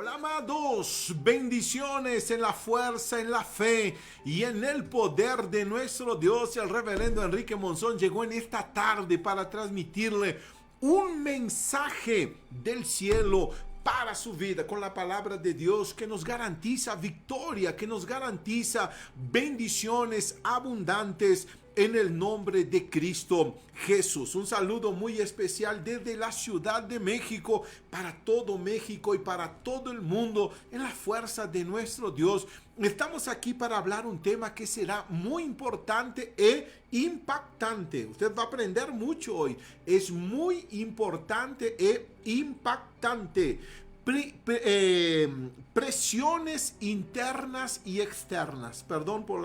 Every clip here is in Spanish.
Hola amados, bendiciones en la fuerza, en la fe y en el poder de nuestro Dios. El reverendo Enrique Monzón llegó en esta tarde para transmitirle un mensaje del cielo para su vida con la palabra de Dios que nos garantiza victoria, que nos garantiza bendiciones abundantes en el nombre de Cristo Jesús. Un saludo muy especial desde la Ciudad de México para todo México y para todo el mundo en la fuerza de nuestro Dios. Estamos aquí para hablar un tema que será muy importante e impactante. Usted va a aprender mucho hoy. Es muy importante e impactante. Presiones internas y externas. Perdón por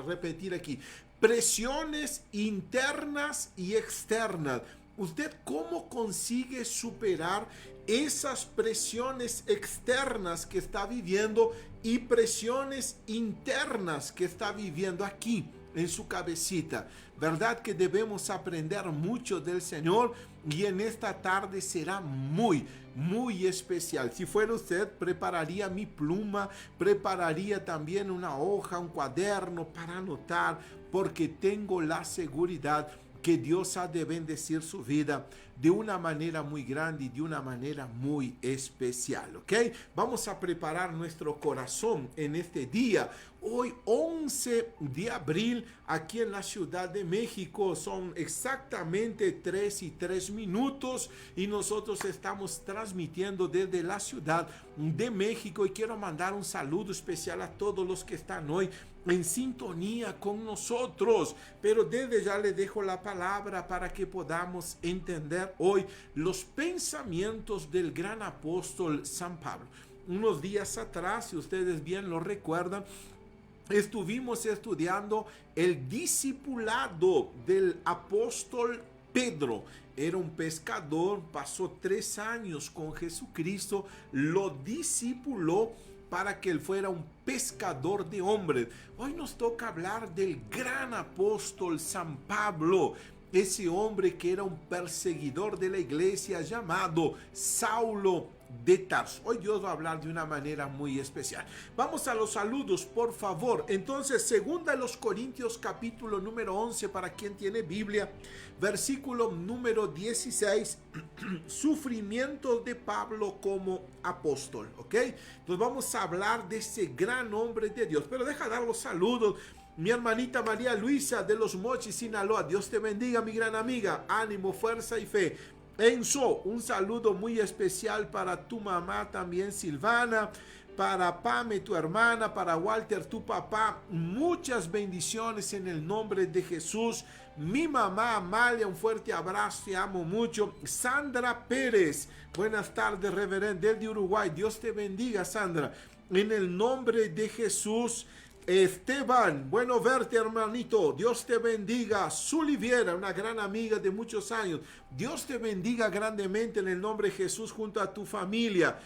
repetir aquí. Presiones internas y externas. ¿Usted cómo consigue superar esas presiones externas que está viviendo y presiones internas que está viviendo aquí en su cabecita? ¿Verdad que debemos aprender mucho del Señor? Y en esta tarde será muy especial. Si fuera usted, prepararía mi pluma, prepararía también una hoja, un cuaderno para anotar, porque tengo la seguridad que Dios ha de bendecir su vida de una manera muy grande y de una manera muy especial, ¿ok? Vamos a preparar nuestro corazón en este día. Hoy 11 de abril aquí en la Ciudad de México son exactamente 3:03 y nosotros estamos transmitiendo desde la Ciudad de México y quiero mandar un saludo especial a todos los que están hoy en sintonía con nosotros, pero desde ya le dejo la palabra para que podamos entender hoy los pensamientos del gran apóstol San Pablo. Unos días atrás, si ustedes bien lo recuerdan, estuvimos estudiando el discipulado del apóstol Pedro. Era un pescador, pasó 3 años con Jesucristo, lo discipuló para que él fuera un pescador de hombres. Hoy nos toca hablar del gran apóstol San Pablo, ese hombre que era un perseguidor de la iglesia llamado Saulo de Tarso. Hoy Dios va a hablar de una manera muy especial. Vamos a los saludos, por favor. Entonces, segunda de los Corintios, capítulo número 11, para quien tiene Biblia, versículo número 16, sufrimientos de Pablo como apóstol, ¿ok? Entonces vamos a hablar de ese gran hombre de Dios, pero deja dar los saludos. Mi hermanita María Luisa de Los Mochis, Sinaloa, Dios te bendiga, mi gran amiga, ánimo, fuerza y fe. Enzo, un saludo muy especial para tu mamá también, Silvana, para Pame, tu hermana, para Walter, tu papá, muchas bendiciones en el nombre de Jesús. Mi mamá Amalia, un fuerte abrazo, te amo mucho. Sandra Pérez, buenas tardes, reverendo, desde Uruguay, Dios te bendiga, Sandra, en el nombre de Jesús. Esteban, bueno verte, hermanito, Dios te bendiga. Suliviera, una gran amiga de muchos años, Dios te bendiga grandemente en el nombre de Jesús junto a tu familia.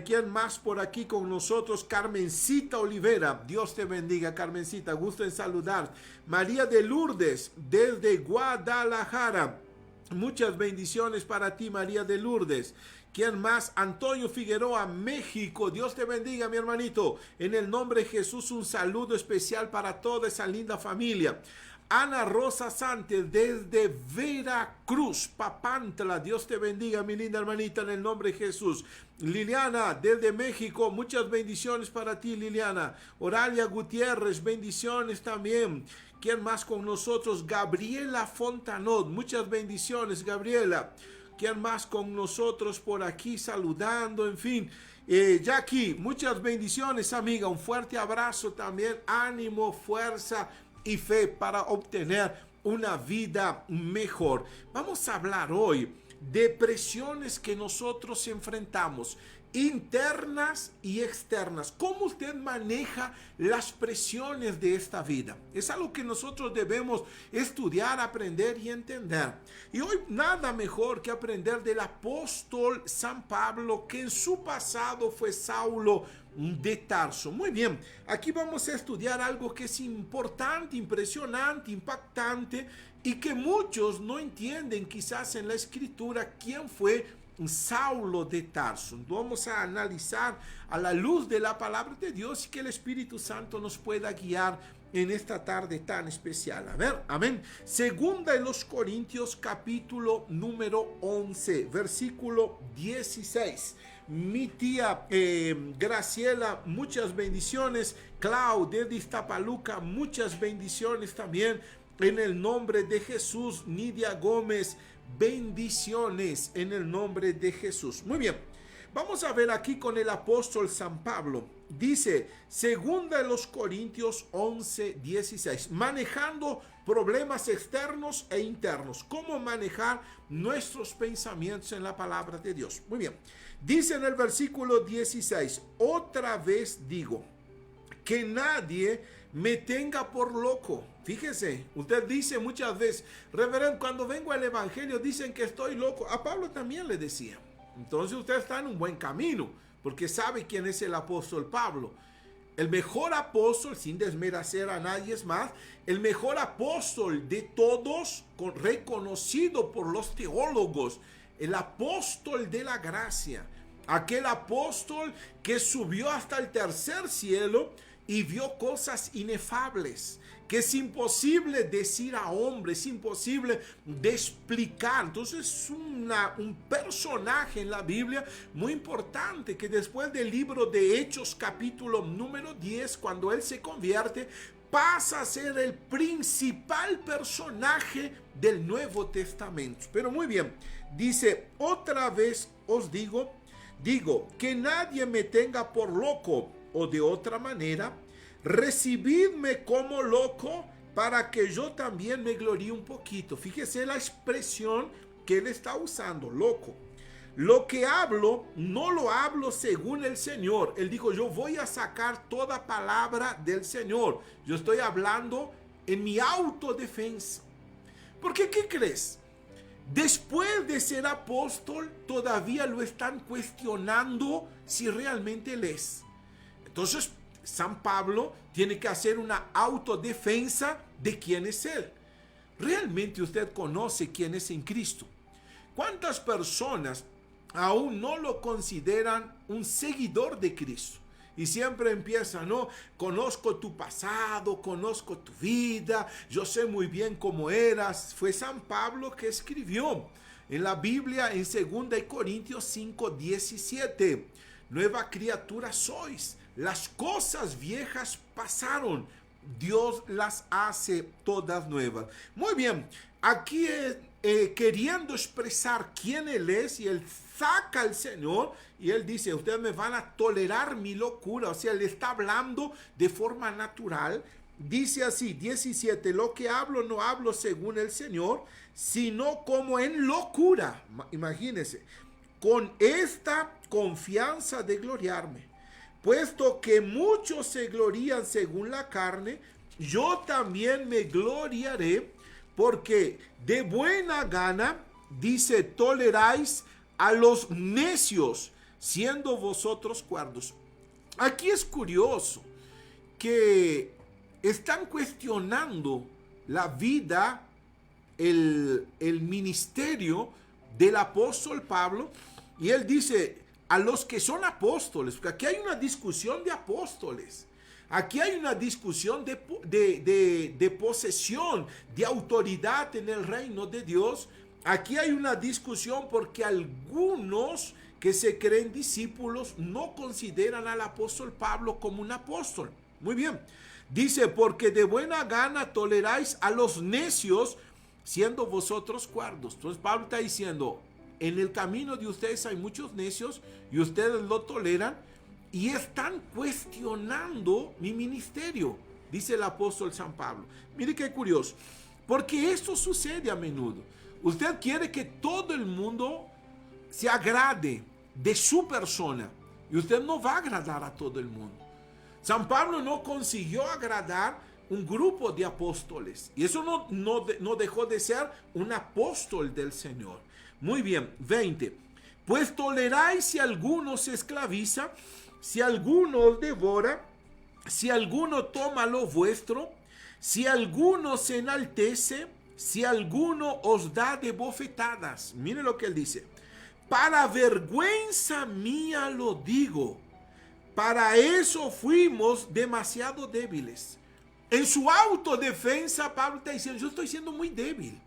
¿Quién más por aquí con nosotros? Carmencita Olivera, Dios te bendiga, Carmencita, gusto en saludar. María de Lourdes desde Guadalajara, muchas bendiciones para ti, María de Lourdes. ¿Quién más? Antonio Figueroa, México. Dios te bendiga, mi hermanito. En el nombre de Jesús, un saludo especial para toda esa linda familia. Ana Rosa Sánchez desde Veracruz, Papantla. Dios te bendiga, mi linda hermanita, en el nombre de Jesús. Liliana desde México, muchas bendiciones para ti, Liliana. Oralia Gutiérrez, bendiciones también. ¿Quién más con nosotros? Gabriela Fontanot, muchas bendiciones, Gabriela. ¿Quién más con nosotros por aquí saludando? En fin, Jackie, muchas bendiciones, amiga. Un fuerte abrazo también. Ánimo, fuerza y fe para obtener una vida mejor. Vamos a hablar hoy de presiones que nosotros enfrentamos, internas y externas. ¿Cómo usted maneja las presiones de esta vida? Es algo que nosotros debemos estudiar, aprender y entender. Y hoy nada mejor que aprender del apóstol San Pablo, que en su pasado fue Saulo de Tarso. Muy bien, aquí vamos a estudiar algo que es importante, impresionante, impactante y que muchos no entienden quizás en la escritura quién fue Saulo de Tarso. Vamos a analizar a la luz de la palabra de Dios y que el Espíritu Santo nos pueda guiar en esta tarde tan especial. A ver, amén. Segunda de los Corintios, capítulo número 11, versículo 16. Mi tía Graciela, muchas bendiciones. Clau de Iztapaluca, muchas bendiciones también. En el nombre de Jesús. Nidia Gómez, bendiciones en el nombre de Jesús. Muy bien, vamos a ver aquí con el apóstol San Pablo. Dice, segunda de los Corintios 11, 16, manejando problemas externos e internos. ¿Cómo manejar nuestros pensamientos en la palabra de Dios? Muy bien, dice en el versículo 16, otra vez digo, que nadie me tenga por loco. Fíjese, usted dice muchas veces, reverendo, cuando vengo al evangelio dicen que estoy loco. A Pablo también le decía. Entonces usted está en un buen camino, porque sabe quién es el apóstol Pablo. El mejor apóstol, sin desmerecer a nadie más, el mejor apóstol de todos, reconocido por los teólogos, el apóstol de la gracia, aquel apóstol que subió hasta el tercer cielo y vio cosas inefables, que es imposible decir a hombre, es imposible de explicar. Entonces es un personaje en la Biblia muy importante, que después del libro de Hechos capítulo número 10, cuando él se convierte, pasa a ser el principal personaje del Nuevo Testamento. Pero muy bien, dice, otra vez os digo que nadie me tenga por loco, o de otra manera, recibidme como loco para que yo también me gloríe un poquito. Fíjese la expresión que él está usando, loco. Lo que hablo, no lo hablo según el Señor. Él dijo, yo voy a sacar toda palabra del Señor. Yo estoy hablando en mi autodefensa. Porque, ¿qué crees? Después de ser apóstol, todavía lo están cuestionando si realmente él es. Entonces, San Pablo tiene que hacer una autodefensa de quién es él. ¿Realmente usted conoce quién es en Cristo? ¿Cuántas personas aún no lo consideran un seguidor de Cristo? Y siempre empieza, ¿no? Conozco tu pasado, conozco tu vida, yo sé muy bien cómo eras. Fue San Pablo que escribió en la Biblia en 2 Corintios 5, 17. Nueva criatura sois. Las cosas viejas pasaron, Dios las hace todas nuevas. Muy bien, aquí queriendo expresar quién él es, y él saca al Señor y él dice, ustedes me van a tolerar mi locura. O sea, él está hablando de forma natural. Dice así, 17, lo que hablo no hablo según el Señor, sino como en locura. Imagínense, con esta confianza de gloriarme. Puesto que muchos se glorían según la carne, yo también me gloriaré, porque de buena gana, dice, toleráis a los necios, siendo vosotros cuerdos. Aquí es curioso que están cuestionando la vida, el ministerio del apóstol Pablo, y él dice, a los que son apóstoles, porque aquí hay una discusión de apóstoles, aquí hay una discusión de posesión, de autoridad en el reino de Dios. Aquí hay una discusión porque algunos que se creen discípulos no consideran al apóstol Pablo como un apóstol. Muy bien, dice, porque de buena gana toleráis a los necios, siendo vosotros cuerdos. Entonces Pablo está diciendo, en el camino de ustedes hay muchos necios y ustedes lo toleran y están cuestionando mi ministerio, dice el apóstol San Pablo. Mire qué curioso, porque esto sucede a menudo. Usted quiere que todo el mundo se agrade de su persona y usted no va a agradar a todo el mundo. San Pablo no consiguió agradar un grupo de apóstoles y eso no dejó de ser un apóstol del Señor. Muy bien, 20. Pues toleráis si alguno se esclaviza, si alguno os devora, si alguno toma lo vuestro, si alguno se enaltece, si alguno os da de bofetadas. Mire lo que él dice. para vergüenza mía lo digo. Para eso fuimos demasiado débiles. En su autodefensa, Pablo está diciendo, yo estoy siendo muy débil.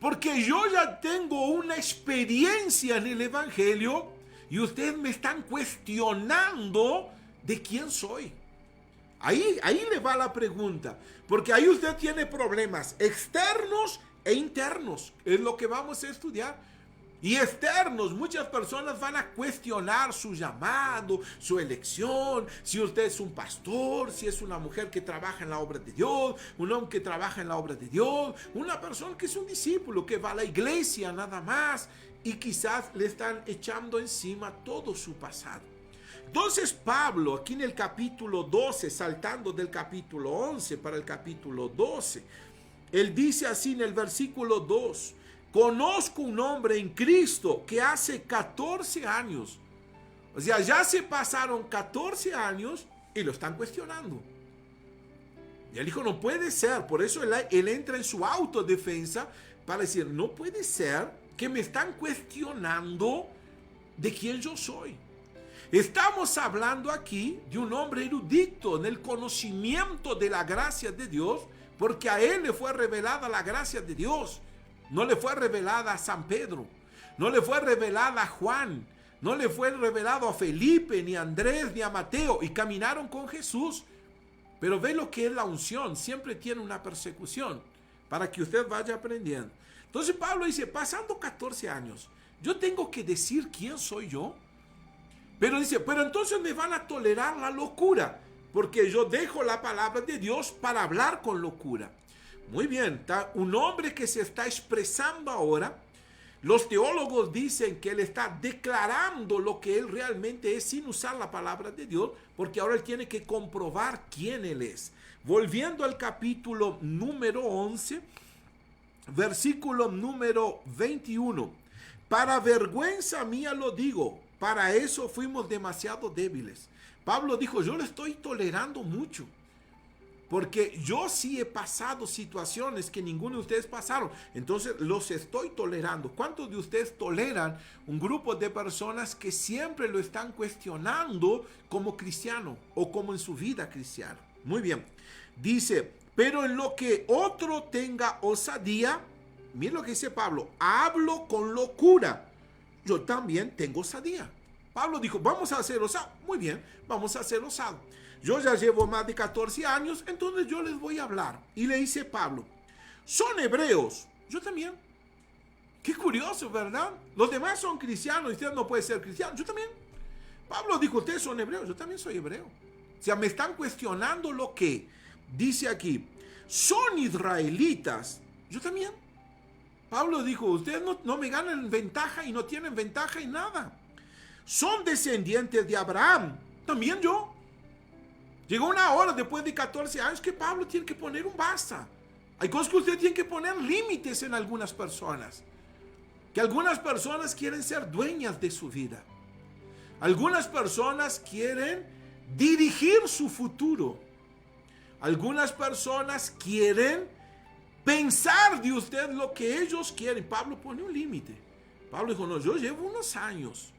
Porque yo ya tengo una experiencia en el Evangelio y ustedes me están cuestionando de quién soy. Ahí le va la pregunta. Porque ahí usted tiene problemas externos e internos. Es lo que vamos a estudiar. Y externos, muchas personas van a cuestionar su llamado, su elección, si usted es un pastor, si es una mujer que trabaja en la obra de Dios, un hombre que trabaja en la obra de Dios, una persona que es un discípulo, que va a la iglesia nada más, y quizás le están echando encima todo su pasado. Entonces Pablo, aquí en el capítulo 12, saltando del capítulo 11 para el capítulo 12, él dice así en el versículo 2, conozco un hombre en Cristo que hace 14 años, o sea, ya se pasaron 14 años y lo están cuestionando. Y él dijo, no puede ser, por eso él entra en su autodefensa para decir, no puede ser que me están cuestionando de quién yo soy. Estamos hablando aquí de un hombre erudito en el conocimiento de la gracia de Dios, porque a él le fue revelada la gracia de Dios. No le fue revelada a San Pedro, no le fue revelada a Juan, no le fue revelado a Felipe, ni a Andrés, ni a Mateo, y caminaron con Jesús. Pero ve lo que es la unción, siempre tiene una persecución, para que usted vaya aprendiendo. Entonces Pablo dice, pasando 14 años, yo tengo que decir quién soy yo. Pero dice, pero entonces me van a tolerar la locura, porque yo dejo la palabra de Dios para hablar con locura. Muy bien, está un hombre que se está expresando ahora. Los teólogos dicen que él está declarando lo que él realmente es sin usar la palabra de Dios, porque ahora él tiene que comprobar quién él es. Volviendo al capítulo número 11, versículo número 21. Para vergüenza mía lo digo, para eso fuimos demasiado débiles. Pablo dijo, yo le estoy tolerando mucho. Porque yo sí he pasado situaciones que ninguno de ustedes pasaron. Entonces los estoy tolerando. ¿Cuántos de ustedes toleran un grupo de personas que siempre lo están cuestionando como cristiano o como en su vida cristiana? Muy bien. Dice, pero en lo que otro tenga osadía, miren lo que dice Pablo, hablo con locura. Yo también tengo osadía. Pablo dijo, vamos a ser osados. Muy bien, vamos a ser osados. Yo ya llevo más de 14 años, entonces yo les voy a hablar. Y le dice Pablo, ¿son hebreos? Yo también. Qué curioso, ¿verdad? Los demás son cristianos y usted no puede ser cristiano. Yo también. Pablo dijo, ustedes son hebreos, yo también soy hebreo. O sea, me están cuestionando lo que dice aquí. ¿Son israelitas? Yo también. Pablo dijo, ustedes no me ganan ventaja y no tienen ventaja en nada. ¿Son descendientes de Abraham? También yo. Llegó una hora después de 14 años que Pablo tiene que poner un basta. Hay cosas que usted tiene que poner límites en algunas personas. Que algunas personas quieren ser dueñas de su vida. Algunas personas quieren dirigir su futuro. Algunas personas quieren pensar de usted lo que ellos quieren. Pablo pone un límite. Pablo dijo, no, yo llevo unos años.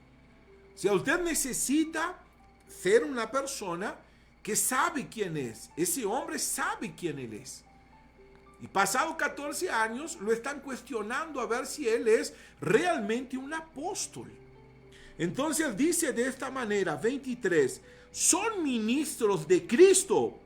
Si usted necesita ser una persona que sabe quién es. Ese hombre sabe quién él es. Y pasado 14 años lo están cuestionando a ver si él es realmente un apóstol. Entonces dice de esta manera, 23, son ministros de Cristo,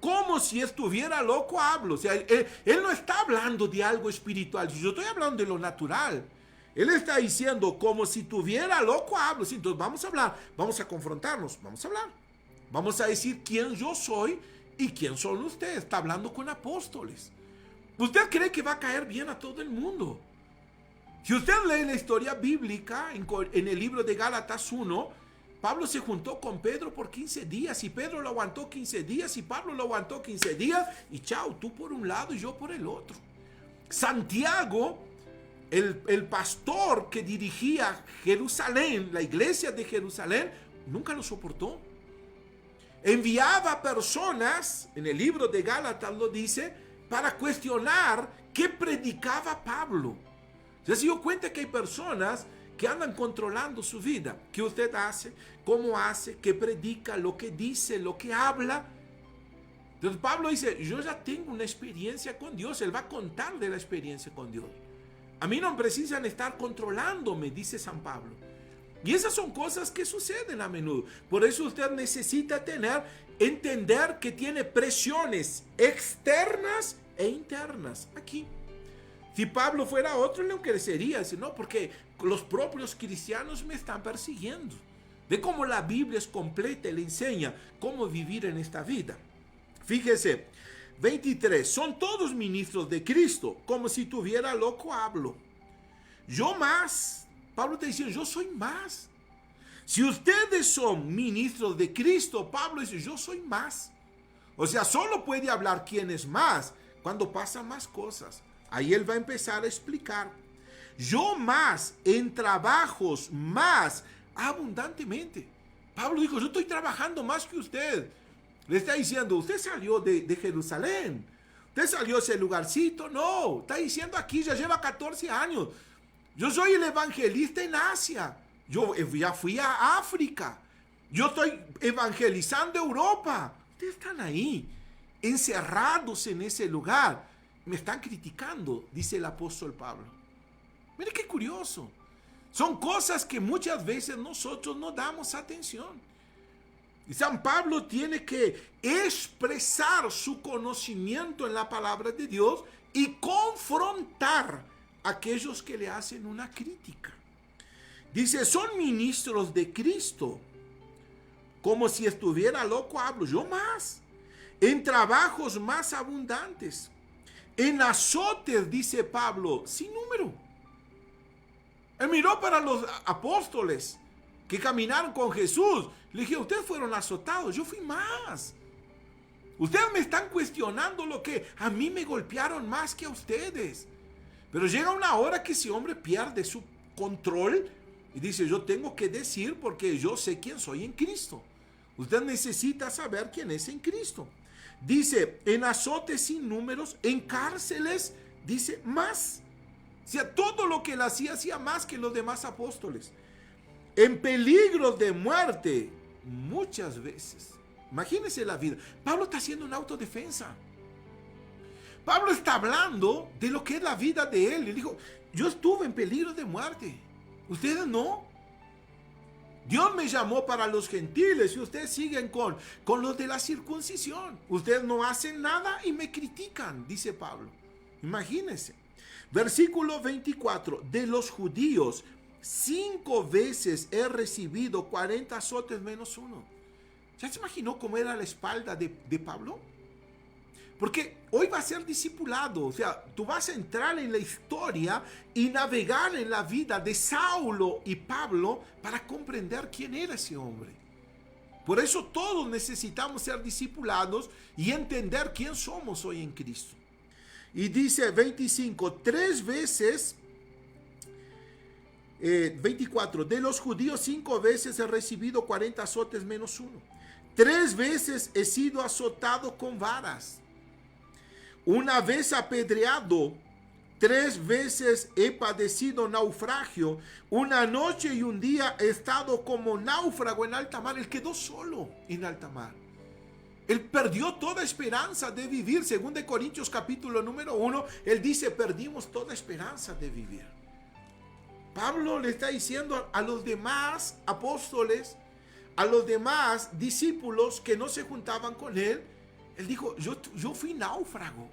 como si estuviera loco hablo. O sea, él no está hablando de algo espiritual, yo estoy hablando de lo natural. Él está diciendo como si tuviera loco hablo. Sí, entonces vamos a hablar, vamos a confrontarnos, vamos a hablar. Vamos a decir quién yo soy y quién son ustedes. Está hablando con apóstoles. ¿Usted cree que va a caer bien a todo el mundo? Si usted lee la historia bíblica en el libro de Gálatas 1, Pablo se juntó con Pedro por 15 días y Pedro lo aguantó 15 días y Pablo lo aguantó 15 días y chao, tú por un lado y yo por el otro. Santiago, el pastor que dirigía Jerusalén, la iglesia de Jerusalén, nunca lo soportó. Enviaba personas, en el libro de Gálatas lo dice, para cuestionar qué predicaba Pablo. Ya se dio cuenta que hay personas que andan controlando su vida. ¿Qué usted hace? ¿Cómo hace? ¿Qué predica? ¿Lo que dice? ¿Lo que habla? Entonces Pablo dice, yo ya tengo una experiencia con Dios. Él va a contar de la experiencia con Dios. A mí no precisan estar controlándome, dice San Pablo. Y esas son cosas que suceden a menudo. Por eso usted necesita entender que tiene presiones externas e internas aquí. Si Pablo fuera otro, le crecería, no, porque los propios cristianos me están persiguiendo. Ve cómo la Biblia es completa y le enseña cómo vivir en esta vida. Fíjese, 23, son todos ministros de Cristo, como si tuviera loco hablo. Yo más, Pablo está diciendo, yo soy más. Si ustedes son ministros de Cristo, Pablo dice, yo soy más. O sea, solo puede hablar quién es más cuando pasan más cosas. Ahí él va a empezar a explicar. Yo más en trabajos más abundantemente. Pablo dijo, yo estoy trabajando más que usted. Le está diciendo, usted salió de Jerusalén. Usted salió de ese lugarcito. No, está diciendo aquí, ya lleva 14 años. Yo soy el evangelista en Asia. Yo ya fui a África. Yo estoy evangelizando Europa. Ustedes están ahí, encerrados en ese lugar. Me están criticando, dice el apóstol Pablo. Mire qué curioso. Son cosas que muchas veces nosotros no damos atención. Y San Pablo tiene que expresar su conocimiento en la palabra de Dios y confrontar a aquellos que le hacen una crítica. Dice, son ministros de Cristo, como si estuviera loco hablo, yo más, en trabajos más abundantes, en azotes, dice Pablo, sin número. Él miró para los apóstoles que caminaron con Jesús. Le dije, ustedes fueron azotados, yo fui más. Ustedes me están cuestionando lo que a mí me golpearon más que a ustedes. Pero llega una hora que ese hombre pierde su control y dice, yo tengo que decir porque yo sé quién soy en Cristo. Usted necesita saber quién es en Cristo. Dice, en azotes sin números, en cárceles, dice, más. O sea, todo lo que él hacía más que los demás apóstoles. En peligros de muerte, muchas veces. Imagínense la vida. Pablo está haciendo una autodefensa. Pablo está hablando de lo que es la vida de él. Él dijo, yo estuve en peligro de muerte. Ustedes no. Dios me llamó para los gentiles y ustedes siguen con los de la circuncisión. Ustedes no hacen nada y me critican, dice Pablo. Imagínense. Versículo 24. De los judíos, 5 veces he recibido 40 azotes menos uno. ¿Ya se imaginó cómo era la espalda de Pablo? Porque hoy va a ser discipulado, o sea, tú vas a entrar en la historia y navegar en la vida de Saulo y Pablo para comprender quién era ese hombre. Por eso todos necesitamos ser discipulados y entender quién somos hoy en Cristo. Y dice 25, 3 veces, 24, de los judíos 5 veces he recibido 40 azotes menos uno. 3 veces he sido azotado con varas. Una vez apedreado, 3 veces he padecido naufragio. Una noche y un día he estado como náufrago en alta mar. Él quedó solo en alta mar. Él perdió toda esperanza de vivir. Según de Corintios capítulo número 1, él dice, perdimos toda esperanza de vivir. Pablo le está diciendo a los demás apóstoles, a los demás discípulos que no se juntaban con él, él dijo, yo fui náufrago,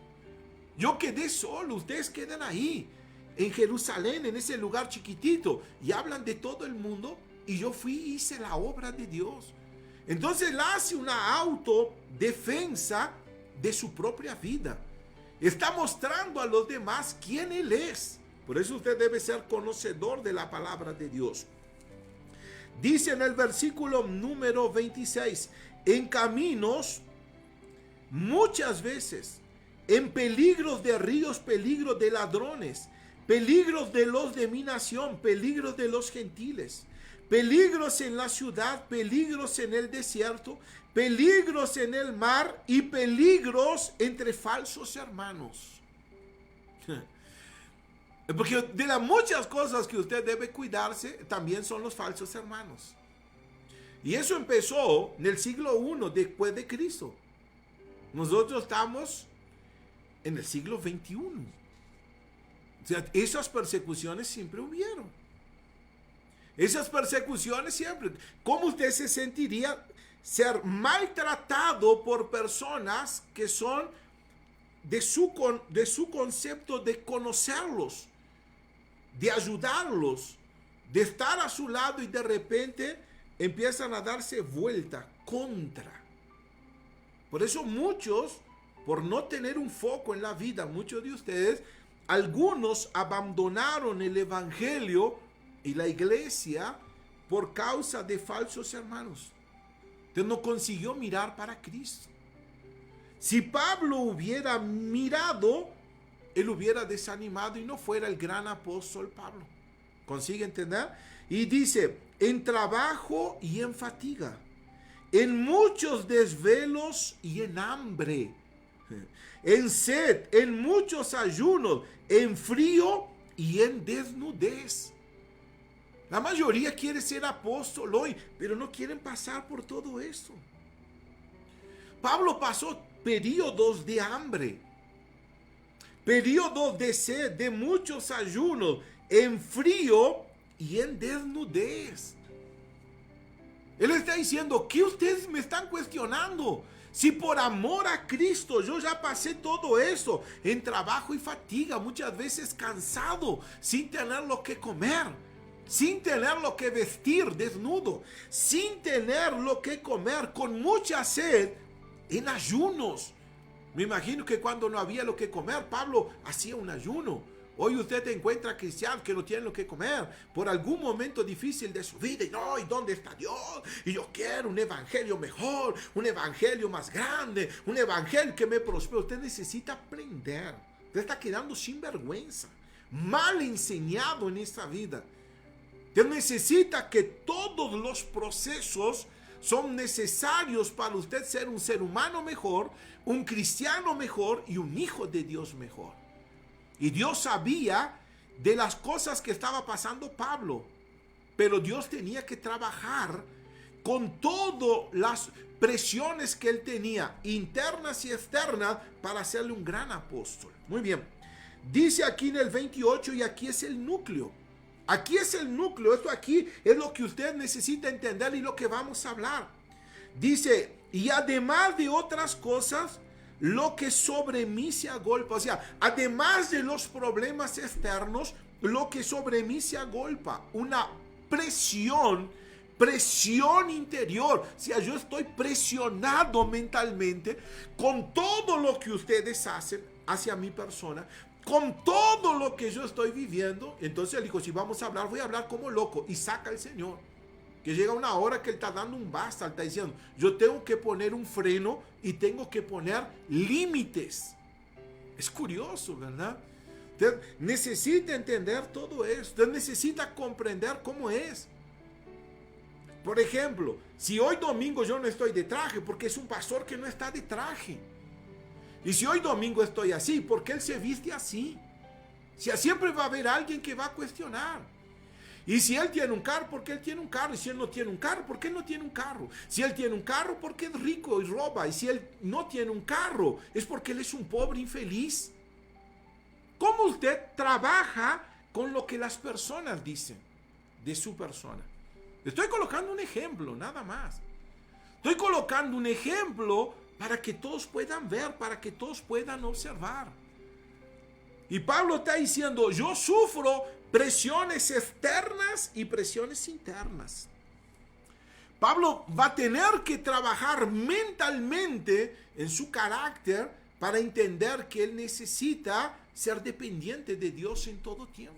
yo quedé solo, ustedes quedan ahí, en Jerusalén, en ese lugar chiquitito, y hablan de todo el mundo, y yo fui y hice la obra de Dios. Entonces él hace una autodefensa de su propia vida. Está mostrando a los demás quién él es. Por eso usted debe ser conocedor de la palabra de Dios. Dice en el versículo número 26, en caminos, muchas veces, en peligros de ríos, peligros de ladrones, peligros de los de mi nación, peligros de los gentiles, peligros en la ciudad, peligros en el desierto, peligros en el mar y peligros entre falsos hermanos. Porque de las muchas cosas que usted debe cuidarse, también son los falsos hermanos. Y eso empezó en el siglo I después de Cristo. Nosotros estamos en el siglo XXI. O sea, esas persecuciones siempre hubieron. Esas persecuciones siempre. ¿Cómo usted se sentiría ser maltratado por personas que son de su concepto de conocerlos, de ayudarlos, de estar a su lado, y de repente empiezan a darse vuelta contra? Por eso muchos, por no tener un foco en la vida, muchos de ustedes, algunos abandonaron el evangelio y la iglesia por causa de falsos hermanos. Usted no consiguió mirar para Cristo. Si Pablo hubiera mirado, él hubiera desanimado y no fuera el gran apóstol Pablo. ¿Consigue entender? Y dice, en trabajo y en fatiga, en muchos desvelos y en hambre, en sed, en muchos ayunos, en frío y en desnudez. La mayoría quiere ser apóstol hoy, pero no quieren pasar por todo esto. Pablo pasó periodos de hambre, periodos de sed, de muchos ayunos, en frío y en desnudez. Él está diciendo, ¿qué ustedes me están cuestionando? Si por amor a Cristo yo ya pasé todo eso, en trabajo y fatiga, muchas veces cansado, sin tener lo que comer, sin tener lo que vestir, desnudo, sin tener lo que comer, con mucha sed, en ayunos. Me imagino que cuando no había lo que comer, Pablo hacía un ayuno. Hoy usted encuentra cristianos que no tienen lo que comer por algún momento difícil de su vida. Y no, ¿y dónde está Dios? Y yo quiero un evangelio mejor, un evangelio más grande, un evangelio que me prospere. Usted necesita aprender. Usted está quedando sin vergüenza, mal enseñado en esta vida. Usted necesita que todos los procesos son necesarios para usted ser un ser humano mejor, un cristiano mejor y un hijo de Dios mejor. Y Dios sabía de las cosas que estaba pasando Pablo, pero Dios tenía que trabajar con todas las presiones que él tenía, internas y externas, para hacerle un gran apóstol. Muy bien, dice aquí en el 28, y aquí es el núcleo. Aquí es el núcleo, esto aquí es lo que usted necesita entender y lo que vamos a hablar. Dice, y además de otras cosas, lo que sobre mí se agolpa. O sea, además de los problemas externos, lo que sobre mí se agolpa. Una presión interior. O sea, yo estoy presionado mentalmente con todo lo que ustedes hacen hacia mi persona, con todo lo que yo estoy viviendo. Entonces él dijo, si vamos a hablar, voy a hablar como loco. Y saca el Señor. Que llega una hora que él está dando un basta, él está diciendo, yo tengo que poner un freno y tengo que poner límites. Es curioso, ¿verdad? Usted necesita entender todo esto, usted necesita comprender cómo es. Por ejemplo, si hoy domingo yo no estoy de traje, porque es un pastor que no está de traje. Y si hoy domingo estoy así, porque él se viste así. Si siempre va a haber alguien que va a cuestionar. Y si él tiene un carro, ¿por qué él tiene un carro? Y si él no tiene un carro, ¿por qué él no tiene un carro? Si él tiene un carro, ¿por qué es rico y roba? Y si él no tiene un carro, es porque él es un pobre infeliz. ¿Cómo usted trabaja con lo que las personas dicen de su persona? Estoy colocando un ejemplo, nada más. Estoy colocando un ejemplo para que todos puedan ver, para que todos puedan observar. Y Pablo está diciendo, yo sufro presiones externas y presiones internas. Pablo va a tener que trabajar mentalmente en su carácter para entender que él necesita ser dependiente de Dios en todo tiempo.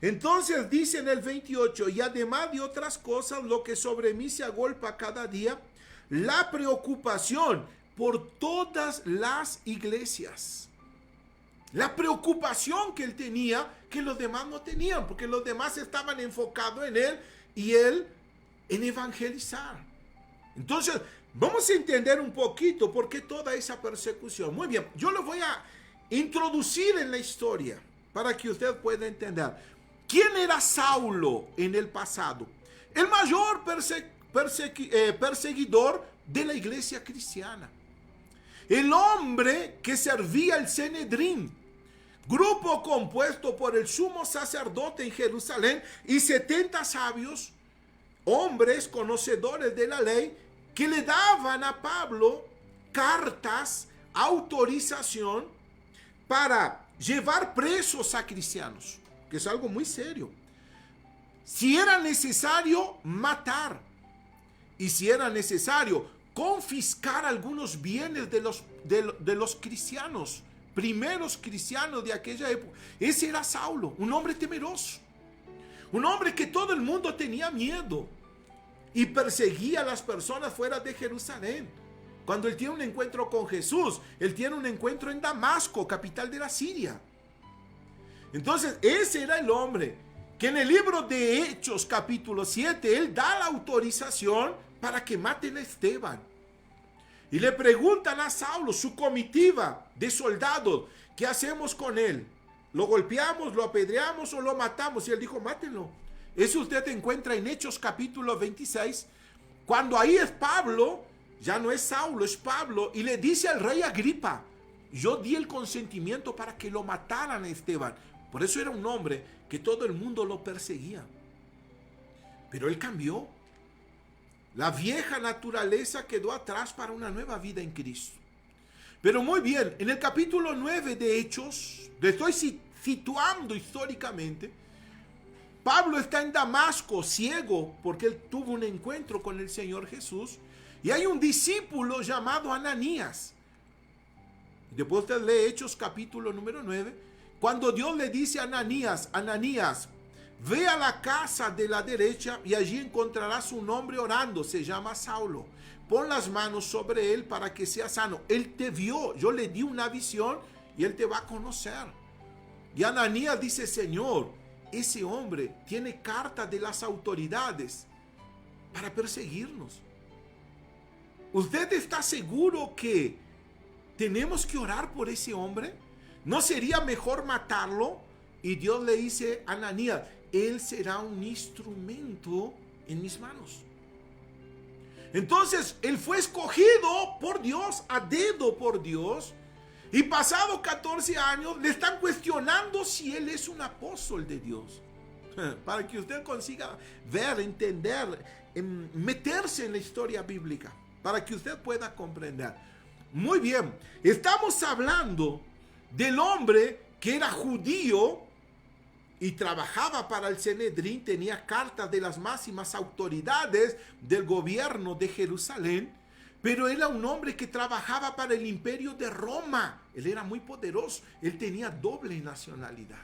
Entonces dice en el 28, y además de otras cosas, lo que sobre mí se agolpa cada día, la preocupación por todas las iglesias. La preocupación que él tenía, que los demás no tenían, porque los demás estaban enfocados en él y él en evangelizar. Entonces, vamos a entender un poquito por qué toda esa persecución. Muy bien, yo lo voy a introducir en la historia. para que usted pueda entender. ¿Quién era Saulo en el pasado? El mayor perseguidor de la iglesia cristiana. El hombre que servía el Sanedrín, grupo compuesto por el sumo sacerdote en Jerusalén y 70 sabios, hombres conocedores de la ley, que le daban a Pablo cartas, autorización para llevar presos a cristianos, que es algo muy serio. Si era necesario, matar. Y si era necesario, confiscar algunos bienes de los cristianos, primeros cristianos de aquella época. Ese era Saulo, un hombre temeroso. Un hombre que todo el mundo tenía miedo y perseguía a las personas fuera de Jerusalén. Cuando él tiene un encuentro con Jesús, él tiene un encuentro en Damasco, capital de la Siria. Entonces, ese era el hombre que en el libro de Hechos, capítulo 7, él da la autorización para que maten a Esteban. Y le preguntan a Saulo, su comitiva de soldados, ¿qué hacemos con él? ¿Lo golpeamos, lo apedreamos o lo matamos? Y él dijo, mátenlo. Eso usted encuentra en Hechos capítulo 26, cuando ahí es Pablo, ya no es Saulo, es Pablo, y le dice al rey Agripa, yo di el consentimiento para que lo mataran a Esteban. Por eso era un hombre que todo el mundo lo perseguía. Pero él cambió. La vieja naturaleza quedó atrás para una nueva vida en Cristo. Pero muy bien, en el capítulo 9 de Hechos, le estoy situando históricamente, Pablo está en Damasco, ciego, porque él tuvo un encuentro con el Señor Jesús, y hay un discípulo llamado Ananías. Después usted lee Hechos capítulo número 9, cuando Dios le dice a Ananías, Ananías, ve a la casa de la derecha y allí encontrarás un hombre orando, se llama Saulo. Pon las manos sobre él para que sea sano. Él te vio, yo le di una visión y él te va a conocer. Y Ananías dice, Señor, ese hombre tiene carta de las autoridades para perseguirnos. ¿Usted está seguro que tenemos que orar por ese hombre? ¿No sería mejor matarlo? Y Dios le dice a Ananías, él será un instrumento en mis manos. Entonces, él fue escogido por Dios, a dedo por Dios, y pasado 14 años le están cuestionando si él es un apóstol de Dios. Para que usted consiga ver, entender, meterse en la historia bíblica, para que usted pueda comprender. Muy bien, estamos hablando del hombre que era judío y trabajaba para el Sanedrín, tenía cartas de las máximas autoridades del gobierno de Jerusalén, pero era un hombre que trabajaba para el imperio de Roma. Él era muy poderoso, él tenía doble nacionalidad.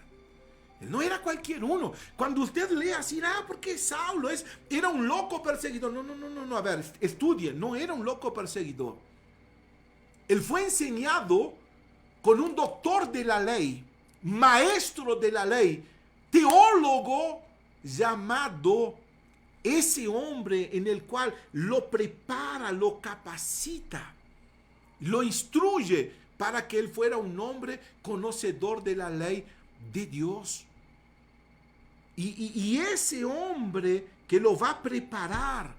Él no era cualquier uno. Cuando usted lee así, porque Saulo era un loco perseguidor. No, a ver, estudie, no era un loco perseguidor. Él fue enseñado con un doctor de la ley, maestro de la ley, teólogo llamado, ese hombre en el cual lo prepara, lo capacita, lo instruye para que él fuera un hombre conocedor de la ley de Dios. Y ese hombre que lo va a preparar,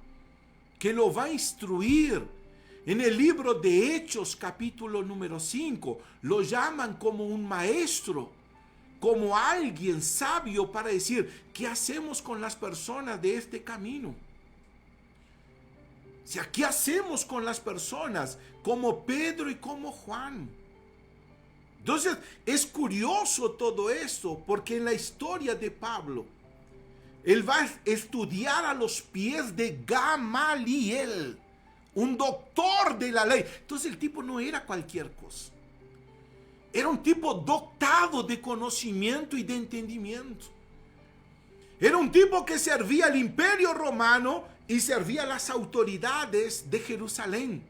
que lo va a instruir, en el libro de Hechos capítulo número 5, lo llaman como un maestro, como alguien sabio para decir, ¿qué hacemos con las personas de este camino? O sea, ¿qué hacemos con las personas como Pedro y como Juan? Entonces, es curioso todo esto, porque en la historia de Pablo, él va a estudiar a los pies de Gamaliel, un doctor de la ley. Entonces, el tipo no era cualquier cosa. Era un tipo dotado de conocimiento y de entendimiento. Era un tipo que servía al imperio romano y servía a las autoridades de Jerusalén.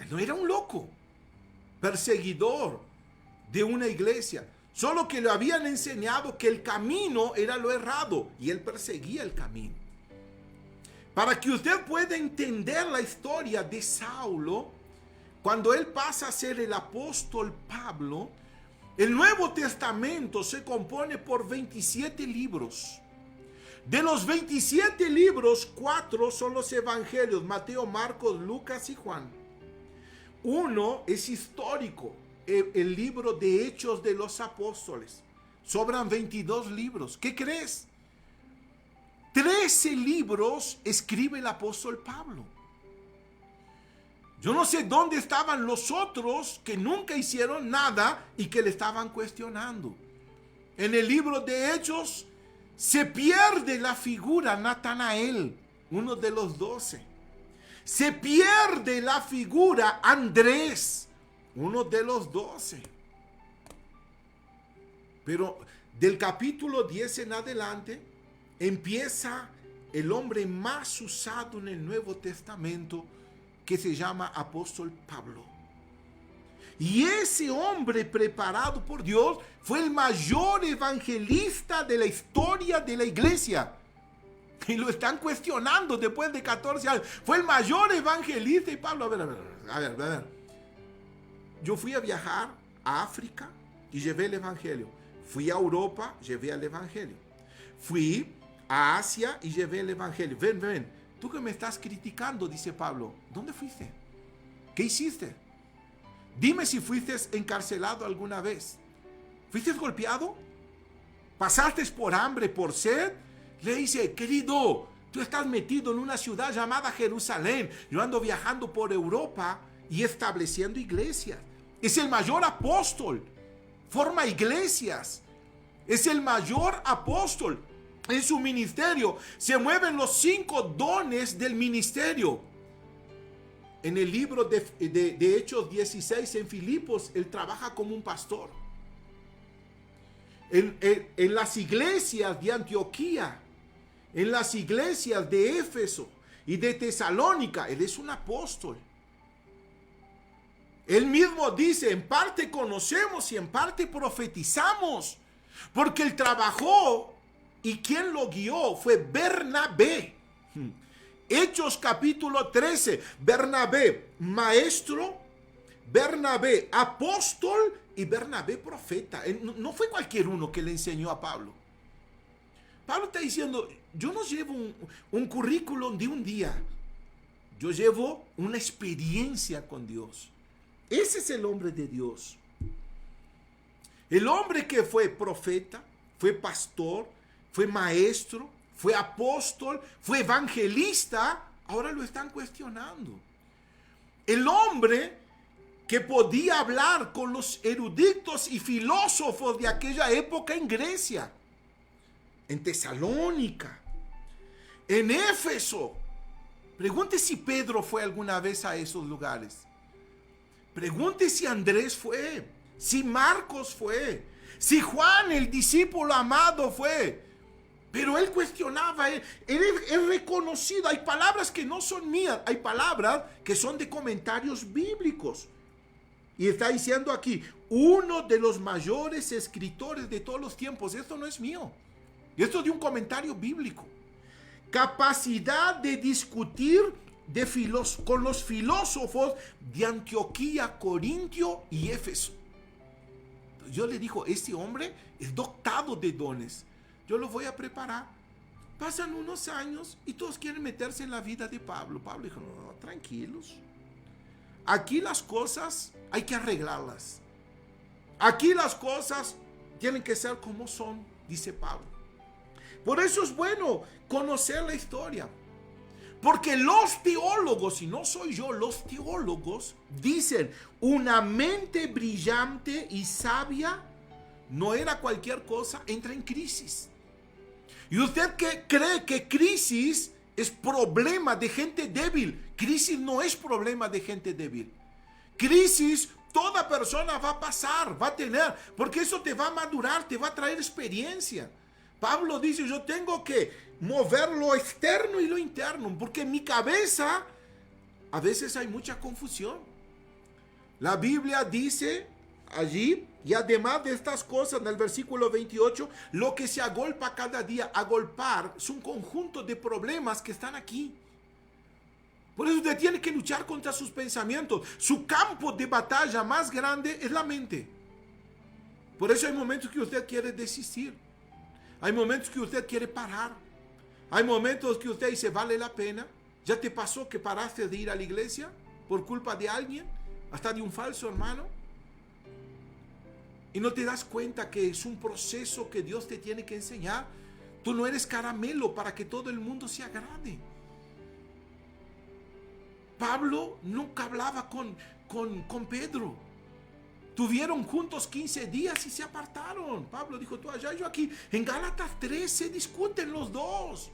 Él no era un loco, perseguidor de una iglesia. Solo que le habían enseñado que el camino era lo errado y él perseguía el camino. Para que usted pueda entender la historia de Saulo, cuando él pasa a ser el apóstol Pablo, El Nuevo Testamento se compone por 27 libros. De los 27 libros, 4 son los evangelios: Mateo, Marcos, Lucas y Juan. Uno es histórico, el libro de Hechos de los Apóstoles. Sobran 22 libros. ¿Qué crees? 13 libros escribe el apóstol Pablo. Yo no sé dónde estaban los otros que nunca hicieron nada y que le estaban cuestionando. En el libro de Hechos se pierde la figura Natanael, uno de los 12. Se pierde la figura Andrés, uno de los 12. Pero del capítulo 10 en adelante empieza el hombre más usado en el Nuevo Testamento, que se llama apóstol Pablo. Y ese hombre preparado por Dios fue el mayor evangelista de la historia de la iglesia. Y lo están cuestionando después de 14 años. Fue el mayor evangelista. Y Pablo, a ver. Yo fui a viajar a África y llevé el evangelio. Fui a Europa, llevé el evangelio. Fui a Asia y llevé el evangelio. Ven. Tú que me estás criticando, dice Pablo, ¿dónde fuiste? ¿Qué hiciste? Dime si fuiste encarcelado alguna vez. ¿Fuiste golpeado? ¿Pasaste por hambre, por sed? Le dice, querido, tú estás metido en una ciudad llamada Jerusalén. Yo ando viajando por Europa y estableciendo iglesias. Es el mayor apóstol. Forma iglesias. Es el mayor apóstol. En su ministerio se mueven los 5 dones del ministerio. En el libro de Hechos 16, en Filipos, él trabaja como un pastor. En las iglesias de Antioquía, en las iglesias de Éfeso y de Tesalónica, él es un apóstol. Él mismo dice, en parte conocemos y en parte profetizamos, porque él trabajó. ¿Y quien lo guió? Fue Bernabé. Hechos capítulo 13. Bernabé maestro, Bernabé apóstol y Bernabé profeta. No fue cualquier uno que le enseñó a Pablo. Pablo está diciendo, yo no llevo un currículum de un día. Yo llevo una experiencia con Dios. Ese es el hombre de Dios. El hombre que fue profeta, fue pastor, fue maestro, fue apóstol, fue evangelista, ahora lo están cuestionando. El hombre que podía hablar con los eruditos y filósofos de aquella época en Grecia, en Tesalónica, en Éfeso. Pregunte si Pedro fue alguna vez a esos lugares. Pregunte si Andrés fue, si Marcos fue, si Juan, el discípulo amado, fue. Pero él cuestionaba, él es reconocido. Hay palabras que no son mías, hay palabras que son de comentarios bíblicos. Y está diciendo aquí, uno de los mayores escritores de todos los tiempos. Esto no es mío, esto es de un comentario bíblico. Capacidad de discutir con los filósofos de Antioquía, Corintio y Éfeso. Yo le digo, este hombre es dotado de dones. Yo lo voy a preparar. Pasan unos años y todos quieren meterse en la vida de Pablo. Pablo dijo, no, tranquilos. Aquí las cosas hay que arreglarlas. Aquí las cosas tienen que ser como son, dice Pablo. Por eso es bueno conocer la historia. Porque los teólogos, y no soy yo, los teólogos dicen, una mente brillante y sabia no era cualquier cosa, entra en crisis. Y usted que cree que crisis es problema de gente débil, crisis no es problema de gente débil. Crisis toda persona va a pasar, va a tener, porque eso te va a madurar, te va a traer experiencia. Pablo dice, yo tengo que mover lo externo y lo interno, porque en mi cabeza a veces hay mucha confusión. La Biblia dice allí, y además de estas cosas, en el versículo 28, lo que se agolpa cada día, agolpar, es un conjunto de problemas que están aquí. Por eso usted tiene que luchar contra sus pensamientos. Su campo de batalla más grande es la mente. Por eso hay momentos que usted quiere desistir. Hay momentos que usted quiere parar. Hay momentos que usted dice, ¿vale la pena? ¿Ya te pasó que paraste de ir a la iglesia por culpa de alguien? Hasta de un falso hermano. Y no te das cuenta que es un proceso que Dios te tiene que enseñar. Tú no eres caramelo para que todo el mundo se agrade. Pablo nunca hablaba con Pedro. Tuvieron juntos 15 días y se apartaron. Pablo dijo, tú allá, yo aquí. En Gálatas 3 se discuten los dos.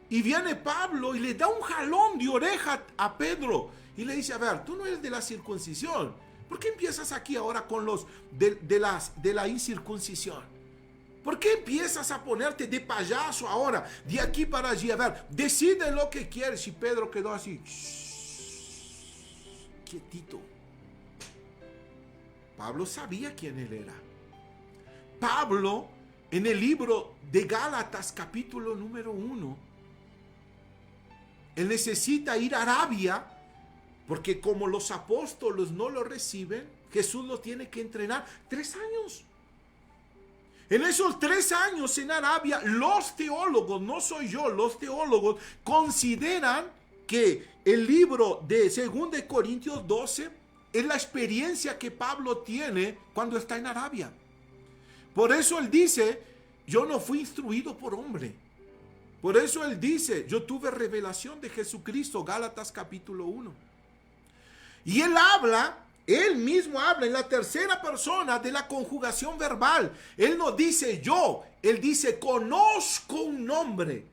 Y viene Pablo y le da un jalón de oreja a Pedro. Y le dice, a ver, tú no eres de la circuncisión. ¿Por qué empiezas aquí ahora con los de la incircuncisión? ¿Por qué empiezas a ponerte de payaso ahora, de aquí para allí? A ver, decide lo que quieres. Y Pedro quedó así, quietito. Pablo sabía quién él era. Pablo, en el libro de Gálatas, capítulo número 1, él necesita ir a Arabia, porque como los apóstoles no lo reciben, Jesús lo tiene que entrenar 3 años. En esos 3 años en Arabia, los teólogos, no soy yo, los teólogos consideran que el libro de 2 Corintios 12 es la experiencia que Pablo tiene cuando está en Arabia. Por eso él dice, yo no fui instruido por hombre. Por eso él dice, yo tuve revelación de Jesucristo, Gálatas capítulo 1. Y él mismo habla en la tercera persona de la conjugación verbal. Él no dice yo, él dice conozco un nombre.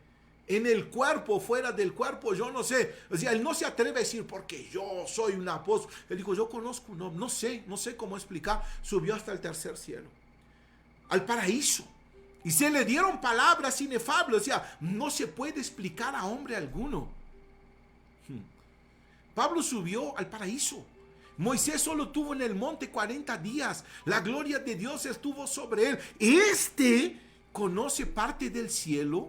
En el cuerpo, fuera del cuerpo, yo no sé. O sea, él no se atreve a decir porque yo soy un apóstol. Él dijo, yo conozco un nombre. No sé cómo explicar. Subió hasta el tercer cielo, al paraíso. Y se le dieron palabras inefables. O sea, no se puede explicar a hombre alguno. Pablo subió al paraíso. Moisés solo tuvo en el monte 40 días. La gloria de Dios estuvo sobre él. Este conoce parte del cielo.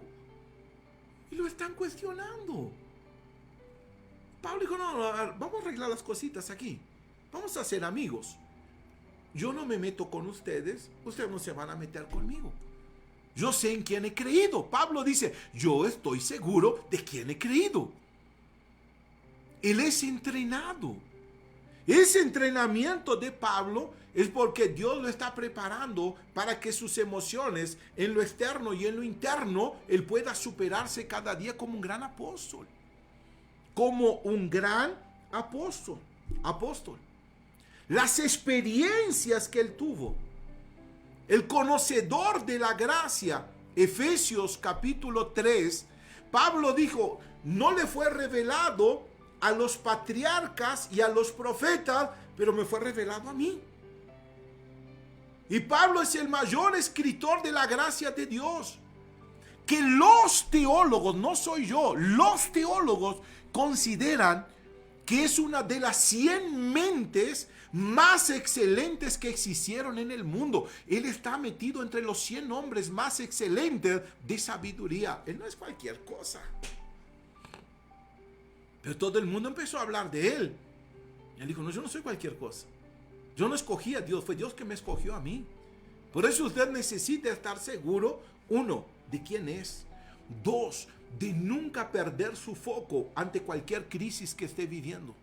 Y lo están cuestionando. Pablo dijo, no, vamos a arreglar las cositas aquí. Vamos a ser amigos. Yo no me meto con ustedes. Ustedes no se van a meter conmigo. Yo sé en quién he creído. Pablo dice, yo estoy seguro de quién he creído. Él es entrenado. Ese entrenamiento de Pablo es porque Dios lo está preparando para que sus emociones en lo externo y en lo interno, él pueda superarse cada día como un gran apóstol. Como un gran apóstol. Las experiencias que él tuvo. El conocedor de la gracia. Efesios capítulo 3. Pablo dijo, no le fue revelado a los patriarcas y a los profetas, pero me fue revelado a mí. Y Pablo es el mayor escritor de la gracia de Dios. Que los teólogos, no soy yo, los teólogos consideran que es una de las 100 mentes más excelentes que existieron en el mundo. Él está metido entre los 100 hombres más excelentes de sabiduría. Él no es cualquier cosa. Pero todo el mundo empezó a hablar de él. Y él dijo, no, yo no soy cualquier cosa. Yo no escogí a Dios, fue Dios que me escogió a mí. Por eso usted necesita estar seguro, 1, de quién es. 2, de nunca perder su foco ante cualquier crisis que esté viviendo.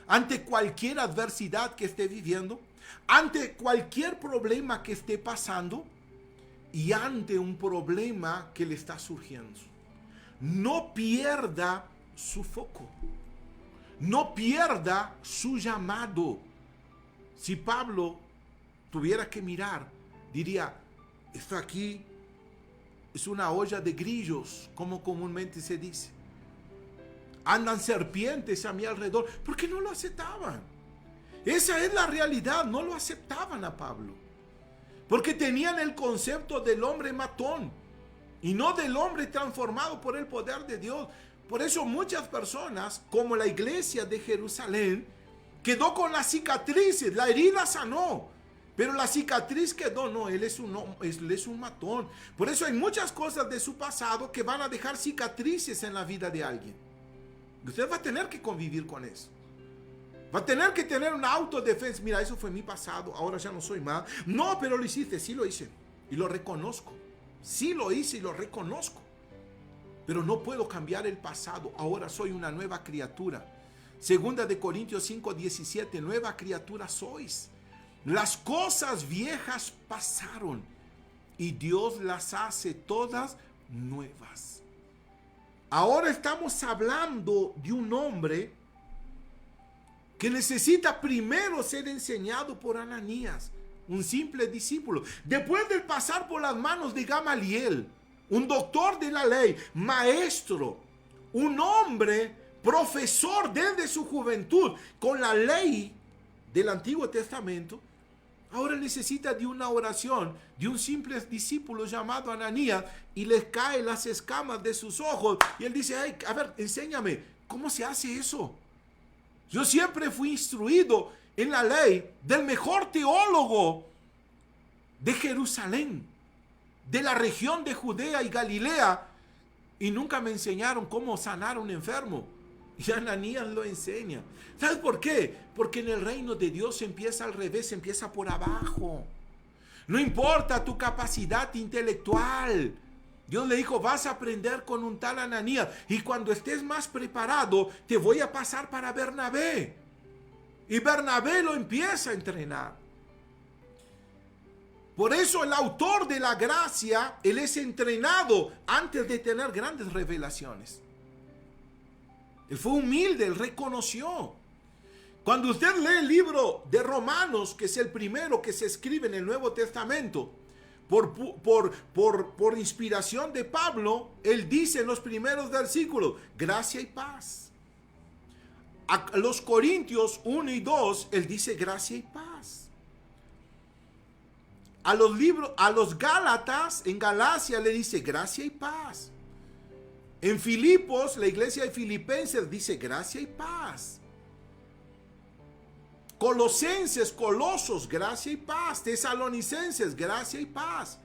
Ante cualquier adversidad que esté viviendo. Ante cualquier problema que esté pasando. Y ante un problema que le está surgiendo. No pierda su foco. No pierda su llamado. Si Pablo tuviera que mirar, diría, esto aquí es una olla de grillos, como comúnmente se dice. Andan serpientes a mi alrededor, porque no lo aceptaban. Esa es la realidad, no lo aceptaban a Pablo. Porque tenían el concepto del hombre matón y no del hombre transformado por el poder de Dios. Por eso muchas personas, como la iglesia de Jerusalén, quedó con las cicatrices, la herida sanó, pero la cicatriz quedó, no, él es un matón. Por eso hay muchas cosas de su pasado que van a dejar cicatrices en la vida de alguien. Usted va a tener que convivir con eso. Va a tener que tener una autodefensa. Mira, eso fue mi pasado, ahora ya no soy más. No, pero lo hiciste, sí lo hice. Y lo reconozco. Sí lo hice y lo reconozco. Pero no puedo cambiar el pasado. Ahora soy una nueva criatura. Segunda de Corintios 5:17, nueva criatura sois. Las cosas viejas pasaron y Dios las hace todas nuevas. Ahora estamos hablando de un hombre que necesita primero ser enseñado por Ananías, un simple discípulo. Después de pasar por las manos de Gamaliel, un doctor de la ley, maestro, un hombre, profesor desde su juventud con la ley del Antiguo Testamento, ahora necesita de una oración de un simple discípulo llamado Ananías y le caen las escamas de sus ojos. Y él dice, ay, a ver, enséñame, ¿cómo se hace eso? Yo siempre fui instruido en la ley del mejor teólogo de Jerusalén, de la región de Judea y Galilea, y nunca me enseñaron cómo sanar a un enfermo. Y Ananías lo enseña. ¿Sabes por qué? Porque en el reino de Dios empieza al revés, empieza por abajo. No importa tu capacidad intelectual. Dios le dijo, vas a aprender con un tal Ananías. Y cuando estés más preparado, te voy a pasar para Bernabé. Y Bernabé lo empieza a entrenar. Por eso el autor de la gracia, él es entrenado antes de tener grandes revelaciones. Él fue humilde, él reconoció. Cuando usted lee el libro de Romanos, que es el primero que se escribe en el Nuevo Testamento, por inspiración de Pablo, él dice en los primeros versículos, gracia y paz. A los Corintios 1 y 2, él dice gracia y paz. A los Gálatas, en Galacia, le dice gracia y paz. En Filipos, la iglesia de Filipenses dice gracia y paz. Colosenses, Colosos, gracia y paz. Tesalonicenses, gracia y paz.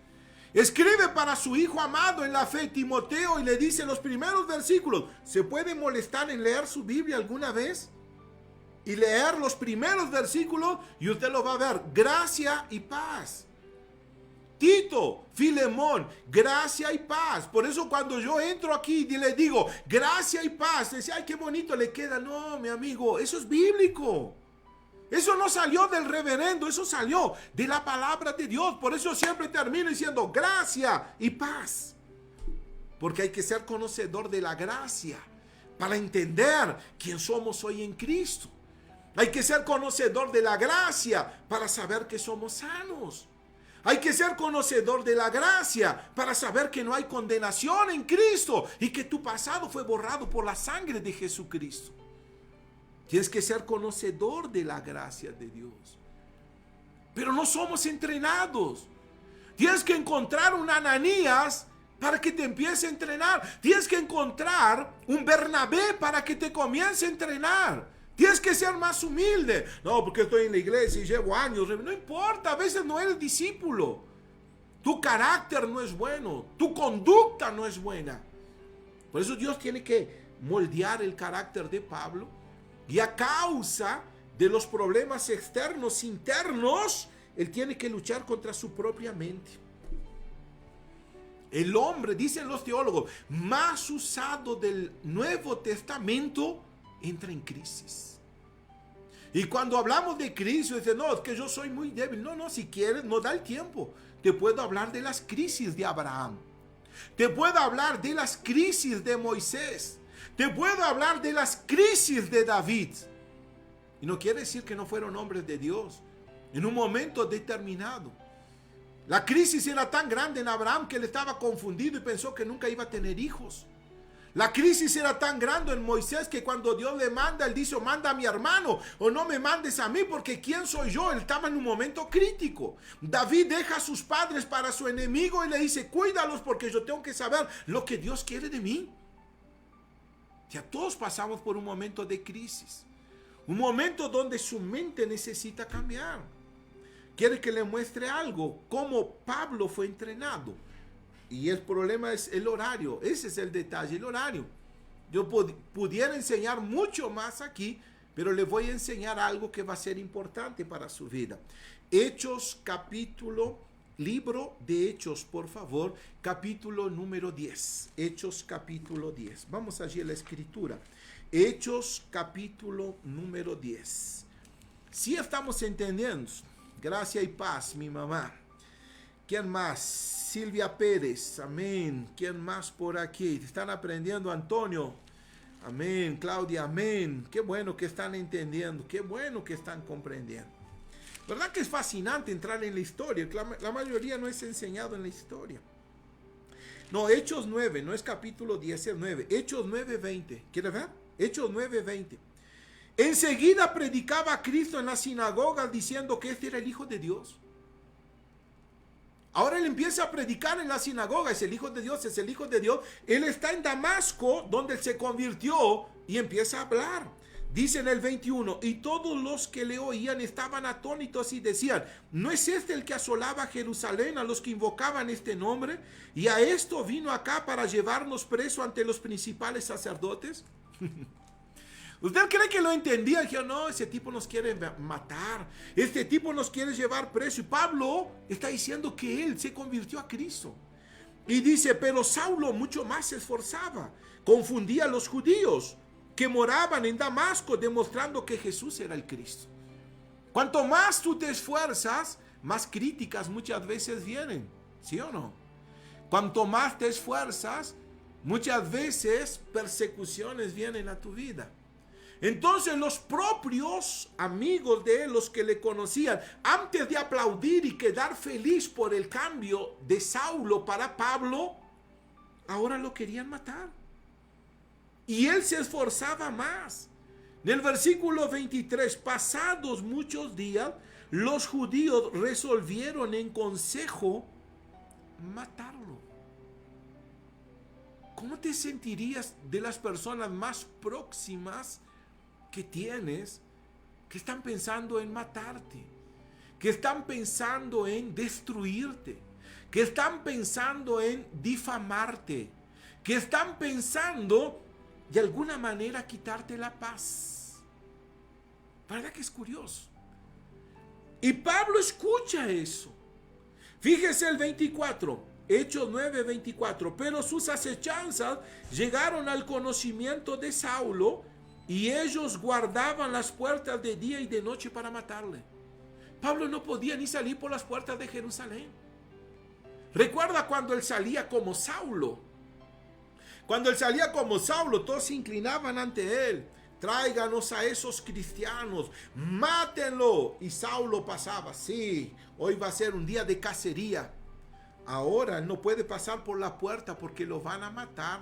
Escribe para su hijo amado en la fe, Timoteo, y le dice en los primeros versículos, ¿se puede molestar en leer su Biblia alguna vez? Y leer los primeros versículos y usted lo va a ver, gracia y paz. Tito, Filemón, gracia y paz. Por eso cuando yo entro aquí y le digo gracia y paz, dice, ay, qué bonito le queda. No, mi amigo, eso es bíblico. Eso no salió del reverendo, eso salió de la palabra de Dios. Por eso siempre termino diciendo gracia y paz. Porque hay que ser conocedor de la gracia para entender quién somos hoy en Cristo. Hay que ser conocedor de la gracia para saber que somos sanos. Hay que ser conocedor de la gracia para saber que no hay condenación en Cristo y que tu pasado fue borrado por la sangre de Jesucristo. Tienes que ser conocedor de la gracia de Dios. Pero no somos entrenados. Tienes que encontrar un Ananías para que te empiece a entrenar. Tienes que encontrar un Bernabé para que te comience a entrenar. Tienes que ser más humilde. No, porque estoy en la iglesia y llevo años. No importa, a veces no eres discípulo. Tu carácter no es bueno. Tu conducta no es buena. Por eso Dios tiene que moldear el carácter de Pablo. Y a causa de los problemas externos, internos, él tiene que luchar contra su propia mente. El hombre, dicen los teólogos, más usado del Nuevo Testamento, entra en crisis. Y cuando hablamos de crisis, dice, no, es que yo soy muy débil. No, si quieres, no da el tiempo. Te puedo hablar de las crisis de Abraham. Te puedo hablar de las crisis de Moisés. Te puedo hablar de las crisis de David. Y no quiere decir que no fueron hombres de Dios. En un momento determinado. La crisis era tan grande en Abraham que él estaba confundido y pensó que nunca iba a tener hijos. La crisis era tan grande en Moisés que cuando Dios le manda, él dice, manda a mi hermano o no me mandes a mí porque ¿quién soy yo? Él estaba en un momento crítico. David deja a sus padres para su enemigo y le dice, cuídalos porque yo tengo que saber lo que Dios quiere de mí. Ya todos pasamos por un momento de crisis. Un momento donde su mente necesita cambiar. Quiere que le muestre algo, cómo Pablo fue entrenado. Y el problema es el horario. Ese es el detalle, el horario. Yo pudiera enseñar mucho más aquí, pero le voy a enseñar algo que va a ser importante para su vida. Hechos capítulo, libro de Hechos, por favor, capítulo número 10. Hechos capítulo 10. Vamos allí a la escritura. Hechos capítulo número 10. Si estamos entendiendo, gracia y paz, mi mamá. ¿Quién más? Silvia Pérez, amén. ¿Quién más por aquí? ¿Están aprendiendo, Antonio? Amén. Claudia, amén. Qué bueno que están entendiendo, qué bueno que están comprendiendo. ¿Verdad que es fascinante entrar en la historia? La mayoría no es enseñado en la historia. No, Hechos 9, no es capítulo 10, es 9. Hechos 9:20. ¿Quieres ver? Hechos 9:20. Enseguida predicaba a Cristo en la sinagoga diciendo que este era el Hijo de Dios. Ahora él empieza a predicar en la sinagoga, es el Hijo de Dios, es el Hijo de Dios. Él está en Damasco, donde se convirtió, y empieza a hablar. Dice en el 21, y todos los que le oían estaban atónitos y decían, ¿no es este el que asolaba Jerusalén a los que invocaban este nombre? Y a esto vino acá para llevarnos preso ante los principales sacerdotes. ¿Usted cree que lo entendía? Dije, no, ese tipo nos quiere matar, este tipo nos quiere llevar preso. Y Pablo está diciendo que él se convirtió a Cristo. Y dice, pero Saulo mucho más se esforzaba, confundía a los judíos que moraban en Damasco, demostrando que Jesús era el Cristo. Cuanto más tú te esfuerzas, más críticas muchas veces vienen, ¿sí o no? Cuanto más te esfuerzas, muchas veces persecuciones vienen a tu vida. Entonces los propios amigos de él, los que le conocían, antes de aplaudir y quedar feliz por el cambio de Saulo para Pablo, ahora lo querían matar. Y él se esforzaba más. En el versículo 23, pasados muchos días, los judíos resolvieron en consejo matarlo. ¿Cómo te sentirías de las personas más próximas que tienes, que están pensando en matarte, que están pensando en destruirte, que están pensando en difamarte, que están pensando de alguna manera quitarte la paz? ¿Verdad que es curioso? Y Pablo escucha eso. Fíjese el 24, Hechos 9:24. Pero sus acechanzas llegaron al conocimiento de Saulo, y ellos guardaban las puertas de día y de noche para matarle. Pablo no podía ni salir por las puertas de Jerusalén. Recuerda cuando él salía como Saulo. Cuando él salía como Saulo, todos se inclinaban ante él. Tráiganos a esos cristianos, mátenlo. Y Saulo pasaba, sí, hoy va a ser un día de cacería. Ahora no puede pasar por la puerta porque lo van a matar.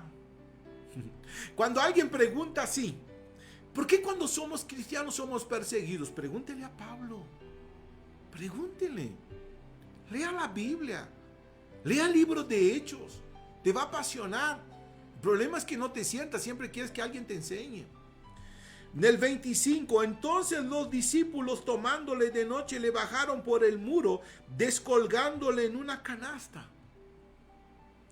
Cuando alguien pregunta así, ¿por qué cuando somos cristianos somos perseguidos? Pregúntele a Pablo. Pregúntele. Lea la Biblia. Lea el libro de Hechos. Te va a apasionar. El problema es que no te sientas. Siempre quieres que alguien te enseñe. En el 25, entonces los discípulos tomándole de noche le bajaron por el muro, descolgándole en una canasta.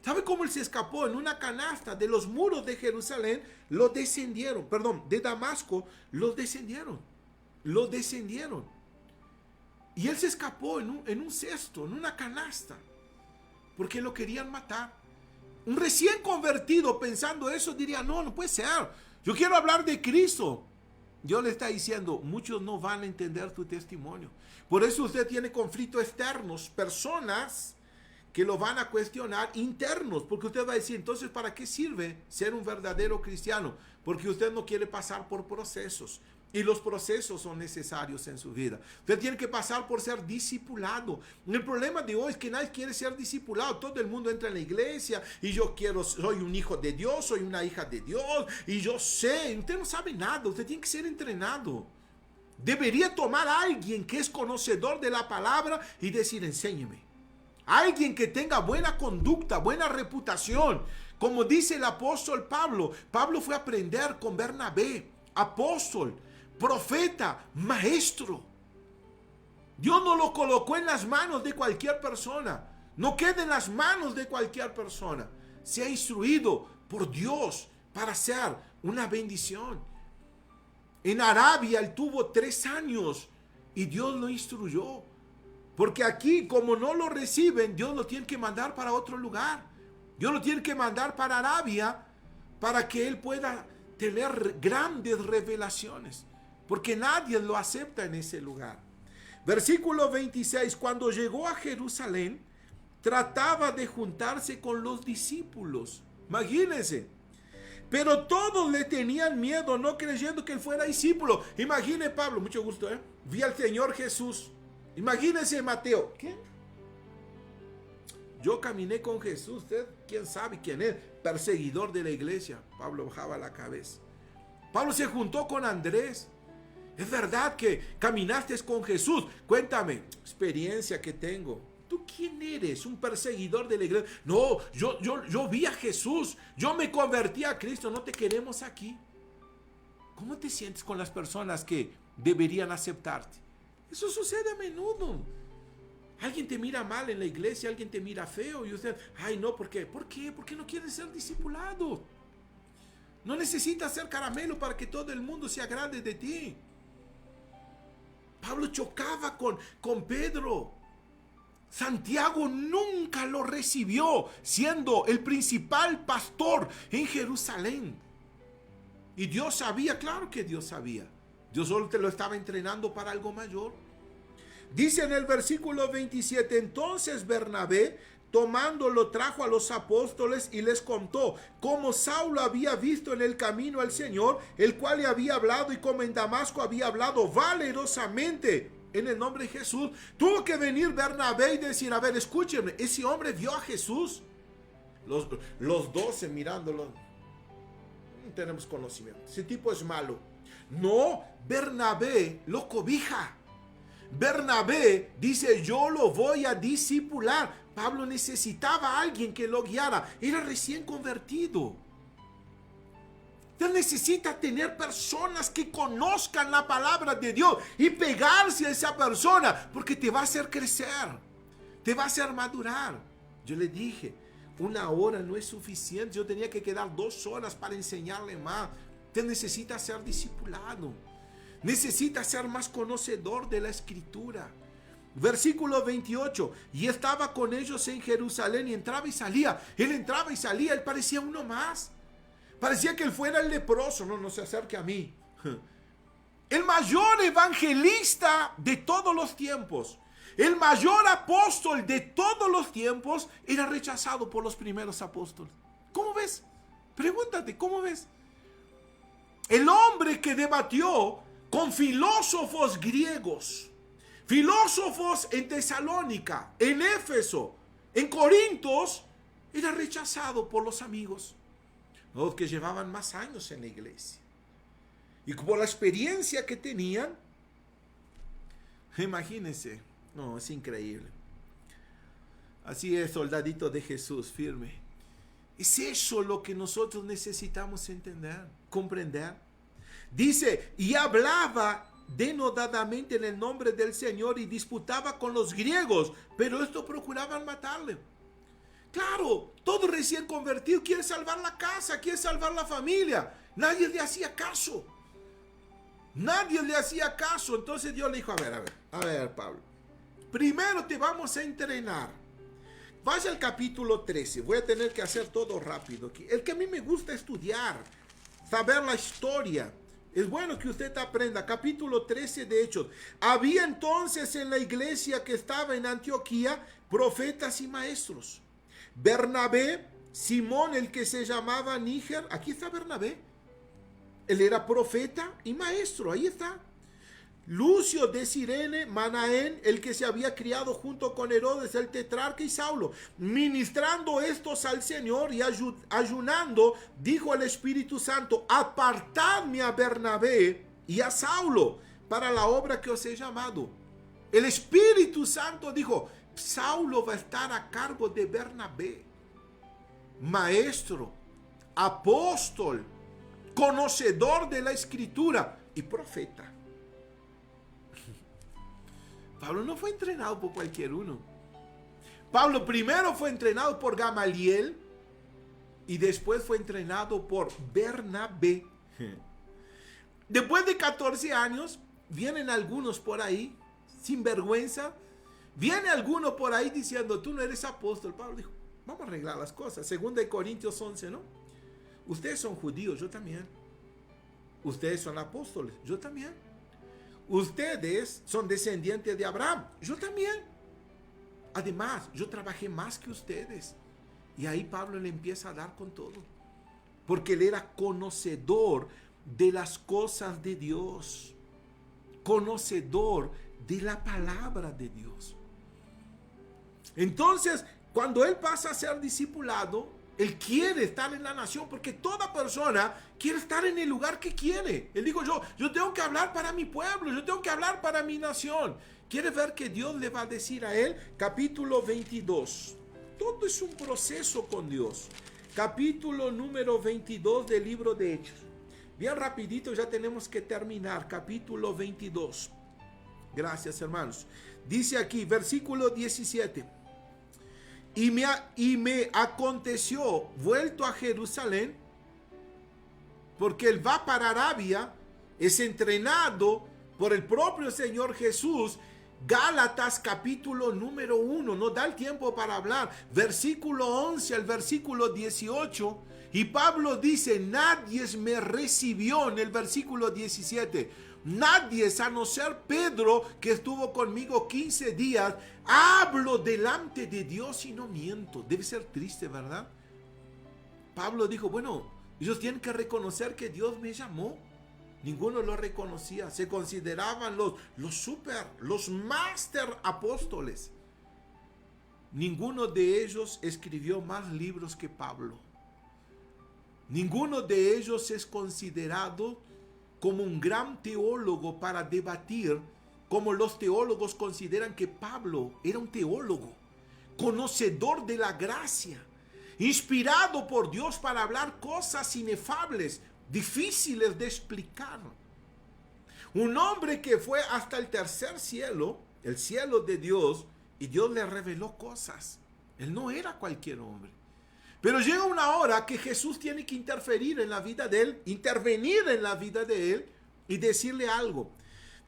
¿Sabe cómo él se escapó? En una canasta de los muros de Jerusalén, lo descendieron, perdón, de Damasco, los descendieron. Y él se escapó en un cesto, en una canasta, porque lo querían matar. Un recién convertido pensando eso diría, no puede ser. Yo quiero hablar de Cristo. Dios le está diciendo, muchos no van a entender tu testimonio. Por eso usted tiene conflictos externos, personas que lo van a cuestionar, internos, porque usted va a decir, entonces, ¿para qué sirve ser un verdadero cristiano? Porque usted no quiere pasar por procesos, y los procesos son necesarios en su vida. Usted tiene que pasar por ser discipulado. El problema de hoy es que nadie quiere ser discipulado. Todo el mundo entra en la iglesia y soy un hijo de Dios, soy una hija de Dios, y yo sé. Usted no sabe nada, usted tiene que ser entrenado. Debería tomar a alguien que es conocedor de la palabra y decir, enséñeme. Alguien que tenga buena conducta, buena reputación. Como dice el apóstol Pablo. Pablo fue a aprender con Bernabé, apóstol, profeta, maestro. Dios no lo colocó en las manos de cualquier persona. No quede en las manos de cualquier persona. Se ha instruido por Dios para ser una bendición. En Arabia él tuvo 3 años y Dios lo instruyó. Porque aquí, como no lo reciben, Dios lo tiene que mandar para otro lugar. Dios lo tiene que mandar para Arabia para que él pueda tener grandes revelaciones. Porque nadie lo acepta en ese lugar. Versículo 26. Cuando llegó a Jerusalén, trataba de juntarse con los discípulos. Imagínense. Pero todos le tenían miedo, no creyendo que él fuera discípulo. Imagine Pablo, mucho gusto, vi al Señor Jesús. Imagínense Mateo. ¿Qué? Yo caminé con Jesús. Usted, quién sabe quién es. Perseguidor de la iglesia. Pablo bajaba la cabeza. Pablo se juntó con Andrés. Es verdad que caminaste con Jesús. Cuéntame, experiencia que tengo. ¿Tú quién eres? ¿Un perseguidor de la iglesia? No, yo vi a Jesús. Yo me convertí a Cristo. No te queremos aquí. ¿Cómo te sientes con las personas que deberían aceptarte? Eso sucede a menudo. Alguien te mira mal en la iglesia, alguien te mira feo y usted, ay no, ¿por qué? ¿Por qué? Porque no quieres ser discipulado. No necesitas ser caramelo para que todo el mundo se agrade de ti. Pablo chocaba con Pedro. Santiago nunca lo recibió, siendo el principal pastor en Jerusalén. Y Dios sabía, claro que Dios sabía. Dios solo te lo estaba entrenando para algo mayor. Dice en el versículo 27, entonces Bernabé, tomándolo, trajo a los apóstoles y les contó cómo Saulo había visto en el camino al Señor, el cual le había hablado y como en Damasco había hablado valerosamente en el nombre de Jesús. Tuvo que venir Bernabé y decir, a ver, escúchenme, ese hombre vio a Jesús. Los 12 mirándolo, no tenemos conocimiento, ese tipo es malo. No, Bernabé lo cobija. Bernabé dice, yo lo voy a discipular. Pablo necesitaba a alguien que lo guiara. Era recién convertido. Usted necesita tener personas que conozcan la palabra de Dios y pegarse a esa persona, porque te va a hacer crecer, te va a hacer madurar. Yo le dije, 1 hora no es suficiente. Yo tenía que quedar 2 horas para enseñarle más. Usted necesita ser discipulado. Necesita ser más conocedor de la escritura. Versículo 28. Y estaba con ellos en Jerusalén y entraba y salía. Él entraba y salía. Él parecía uno más. Parecía que él fuera el leproso. No se acerque a mí. El mayor evangelista de todos los tiempos, el mayor apóstol de todos los tiempos, era rechazado por los primeros apóstoles. ¿Cómo ves? Pregúntate, ¿cómo ves? El hombre que debatió con filósofos griegos, filósofos en Tesalónica, en Éfeso, en Corintios, era rechazado por los amigos, los que llevaban más años en la iglesia. Y por la experiencia que tenían, imagínense, no, es increíble. Así es, soldadito de Jesús, firme. Es eso lo que nosotros necesitamos entender, comprender. Dice, y hablaba denodadamente en el nombre del Señor y disputaba con los griegos, pero estos procuraban matarle. Claro, todo recién convertido quiere salvar la casa, quiere salvar la familia. Nadie le hacía caso. Nadie le hacía caso. Entonces Dios le dijo, a ver, Pablo, primero te vamos a entrenar. Vaya al capítulo 13. Voy a tener que hacer todo rápido aquí. El que a mí me gusta estudiar, saber la historia. Es bueno que usted aprenda. Capítulo 13 de Hechos. Había entonces en la iglesia que estaba en Antioquía profetas y maestros. Bernabé, Simón, el que se llamaba Níger. Aquí está Bernabé. Él era profeta y maestro. Ahí está. Lucio de Cirene, Manaén, el que se había criado junto con Herodes el tetrarca, y Saulo. Ministrando estos al Señor y ayunando, dijo el Espíritu Santo, apartadme a Bernabé y a Saulo para la obra que os he llamado. El Espíritu Santo dijo, Saulo va a estar a cargo de Bernabé, maestro, apóstol, conocedor de la escritura y profeta. Pablo no fue entrenado por cualquier uno. Pablo primero fue entrenado por Gamaliel y después fue entrenado por Bernabé. Después de 14 años, vienen algunos por ahí, sin vergüenza. Viene alguno por ahí diciendo, tú no eres apóstol. Pablo dijo, vamos a arreglar las cosas. Segunda de Corintios 11, ¿no? Ustedes son judíos, yo también. Ustedes son apóstoles, yo también. Ustedes son descendientes de Abraham, yo también. Además, yo trabajé más que ustedes. Y ahí Pablo le empieza a dar con todo. Porque él era conocedor de las cosas de Dios. Conocedor de la palabra de Dios. Entonces, cuando él pasa a ser discipulado, él quiere estar en la nación, porque toda persona quiere estar en el lugar que quiere. Él dijo, yo tengo que hablar para mi pueblo, yo tengo que hablar para mi nación. ¿Quiere ver que Dios le va a decir a él? Capítulo 22. Todo es un proceso con Dios. Capítulo número 22 del libro de Hechos. Bien rapidito, ya tenemos que terminar. Capítulo 22. Gracias, hermanos. Dice aquí, versículo 17. Y me aconteció, vuelto a Jerusalén, porque él va para Arabia, es entrenado por el propio Señor Jesús. Gálatas capítulo número 1, no da el tiempo para hablar, versículo 11 al versículo 18, y Pablo dice, nadie me recibió en el versículo 17. Nadie, a no ser Pedro, que estuvo conmigo 15 días, hablo delante de Dios y no miento. Debe ser triste, ¿verdad? Pablo dijo, bueno, ellos tienen que reconocer que Dios me llamó. Ninguno lo reconocía. Se consideraban los máster apóstoles. Ninguno de ellos escribió más libros que Pablo. Ninguno de ellos es considerado como un gran teólogo para debatir, como los teólogos consideran que Pablo era un teólogo, conocedor de la gracia, inspirado por Dios para hablar cosas inefables, difíciles de explicar. Un hombre que fue hasta el tercer cielo, el cielo de Dios, y Dios le reveló cosas. Él no era cualquier hombre. Pero llega una hora que Jesús tiene que intervenir en la vida de él, intervenir en la vida de él y decirle algo.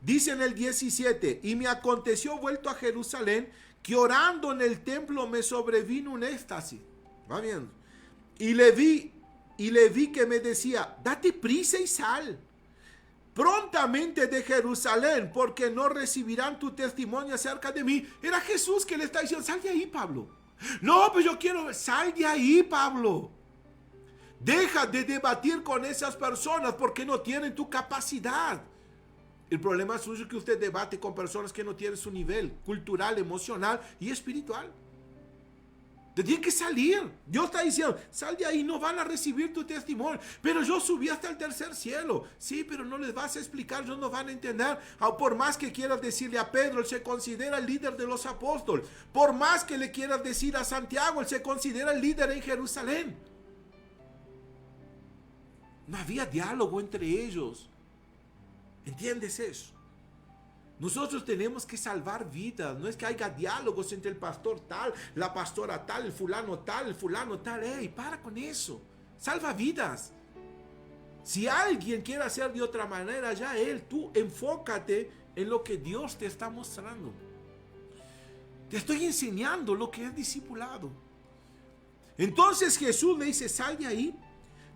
Dice en el 17, y me aconteció vuelto a Jerusalén, que orando en el templo me sobrevino un éxtasis. Va viendo. Y le vi que me decía, date prisa y sal prontamente de Jerusalén, porque no recibirán tu testimonio acerca de mí. Era Jesús que le está diciendo, sal de ahí, Pablo. No, pues yo quiero, sal de ahí, Pablo. Deja de debatir con esas personas porque no tienen tu capacidad. El problema suyo es que usted debate con personas que no tienen su nivel cultural, emocional y espiritual. Te tiene que salir. Dios está diciendo, sal de ahí, no van a recibir tu testimonio. Pero yo subí hasta el tercer cielo. Sí, pero no les vas a explicar, ellos no van a entender. Por más que quieras decirle a Pedro, él se considera el líder de los apóstoles. Por más que le quieras decir a Santiago, él se considera el líder en Jerusalén. No había diálogo entre ellos. ¿Entiendes eso? Nosotros tenemos que salvar vidas. No es que haya diálogos entre el pastor tal, la pastora tal, el fulano tal, el fulano tal. ¡Ey, para con eso! Salva vidas. Si alguien quiere hacer de otra manera, ya él, tú enfócate en lo que Dios te está mostrando. Te estoy enseñando lo que es discipulado. Entonces Jesús le dice, sal de ahí.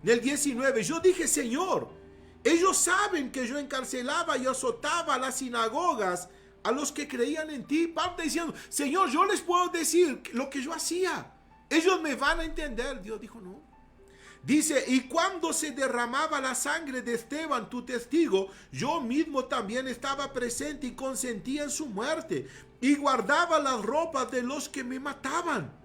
En el 19, yo dije, Señor, ellos saben que yo encarcelaba y azotaba a las sinagogas a los que creían en ti. Pablo está diciendo, Señor, yo les puedo decir lo que yo hacía. Ellos me van a entender. Dios dijo, no. Dice, y cuando se derramaba la sangre de Esteban, tu testigo, yo mismo también estaba presente y consentía en su muerte. Y guardaba las ropas de los que me mataban.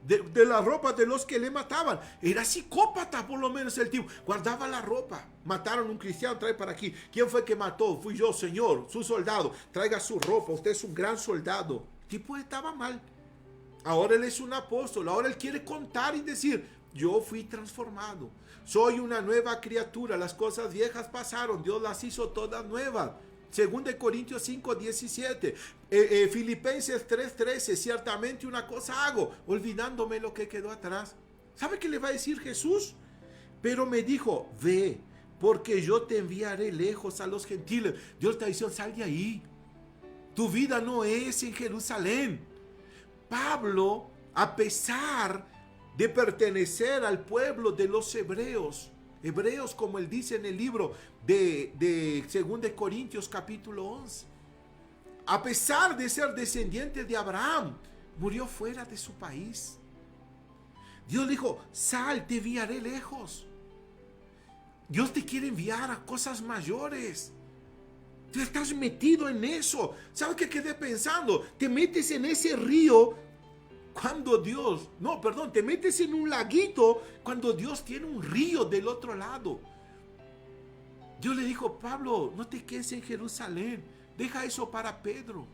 De la ropa de los que le mataban. Era psicópata por lo menos el tipo. Guardaba la ropa. Mataron a un cristiano, trae para aquí. ¿Quién fue que mató? Fui yo, Señor, su soldado. Traiga su ropa, usted es un gran soldado. El tipo estaba mal. Ahora él es un apóstol. Ahora él quiere contar y decir, yo fui transformado. Soy una nueva criatura. Las cosas viejas pasaron. Dios las hizo todas nuevas. 2 Corintios 5, 17. Filipenses 3, 13. Ciertamente una cosa hago, olvidándome lo que quedó atrás. ¿Sabe qué le va a decir Jesús? Pero me dijo, ve, porque yo te enviaré lejos a los gentiles. Dios te dice, sal de ahí. Tu vida no es en Jerusalén. Pablo, a pesar de pertenecer al pueblo de los hebreos, como él dice en el libro de 2 Corintios capítulo 11, a pesar de ser descendiente de Abraham, murió fuera de su país. Dios dijo, sal, te enviaré lejos. Dios te quiere enviar a cosas mayores. Tú estás metido en eso. ¿Sabes qué quedé pensando? Te metes en ese río cuando Dios... No, perdón, te metes en un laguito cuando Dios tiene un río del otro lado. Dios le dijo, Pablo, no te quedes en Jerusalén. Deja eso para Pedro.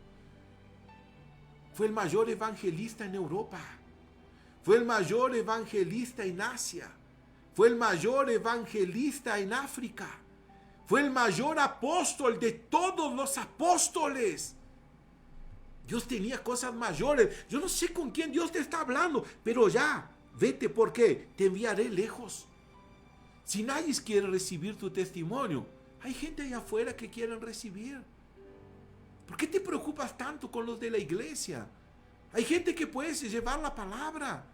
Fue el mayor evangelista en Europa. Fue el mayor evangelista en Asia. Fue el mayor evangelista en África. Fue el mayor apóstol de todos los apóstoles. Dios tenía cosas mayores. Yo no sé con quién Dios te está hablando, pero ya, vete, porque te enviaré lejos. Si nadie quiere recibir tu testimonio, hay gente allá afuera que quieren recibir. ¿Por qué te preocupas tanto con los de la iglesia? Hay gente que puede llevar la palabra,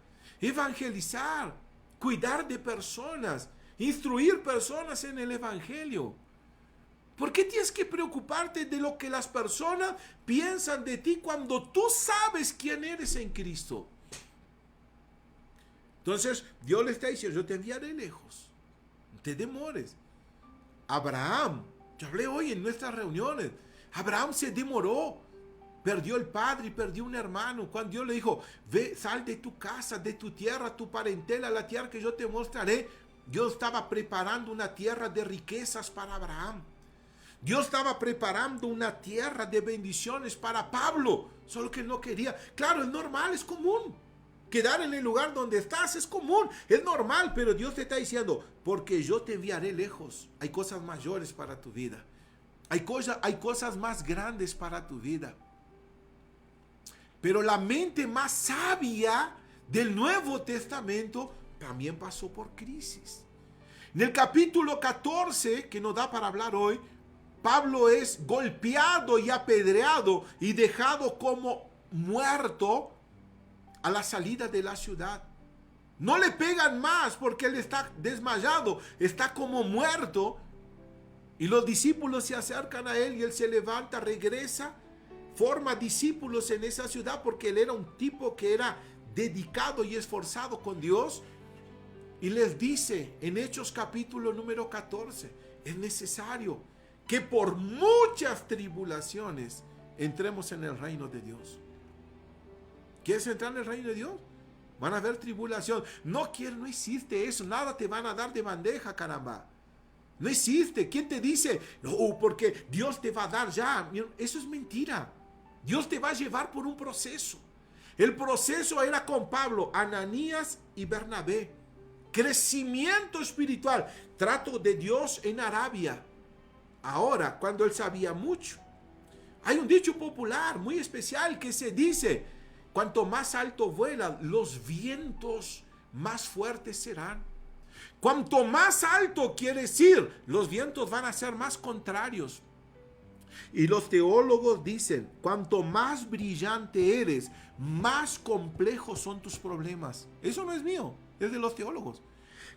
evangelizar, cuidar de personas, instruir personas en el evangelio. ¿Por qué tienes que preocuparte de lo que las personas piensan de ti cuando tú sabes quién eres en Cristo? Entonces, Dios le está diciendo, yo te enviaré lejos. No te demores. Abraham, yo hablé hoy en nuestras reuniones, Abraham se demoró. Perdió el padre y perdió un hermano. Cuando Dios le dijo, ve, sal de tu casa, de tu tierra, tu parentela, la tierra que yo te mostraré. Dios estaba preparando una tierra de riquezas para Abraham. Dios estaba preparando una tierra de bendiciones para Pablo, solo que no quería. Claro, es normal, es común. Quedar en el lugar donde estás es común, es normal, pero Dios te está diciendo, porque yo te enviaré lejos. Hay cosas mayores para tu vida. Hay cosas más grandes para tu vida. Pero la mente más sabia del Nuevo Testamento también pasó por crisis. En el capítulo 14, que nos da para hablar hoy, Pablo es golpeado y apedreado y dejado como muerto a la salida de la ciudad. No le pegan más porque él está desmayado, está como muerto. Y los discípulos se acercan a él y él se levanta, regresa, forma discípulos en esa ciudad porque él era un tipo que era dedicado y esforzado con Dios. Y les dice en Hechos capítulo número 14, es necesario que por muchas tribulaciones entremos en el reino de Dios. ¿Quieres entrar en el reino de Dios? Van a haber tribulación. No existe eso. Nada te van a dar de bandeja, caramba. No existe. ¿Quién te dice? No, porque Dios te va a dar ya. Eso es mentira. Dios te va a llevar por un proceso. El proceso era con Pablo, Ananías y Bernabé. Crecimiento espiritual. Trato de Dios en Arabia. Ahora, cuando él sabía mucho, hay un dicho popular muy especial que se dice, cuanto más alto vuelan, los vientos más fuertes serán. Cuanto más alto quiere decir, los vientos van a ser más contrarios. Y los teólogos dicen, cuanto más brillante eres, más complejos son tus problemas. Eso no es mío, es de los teólogos.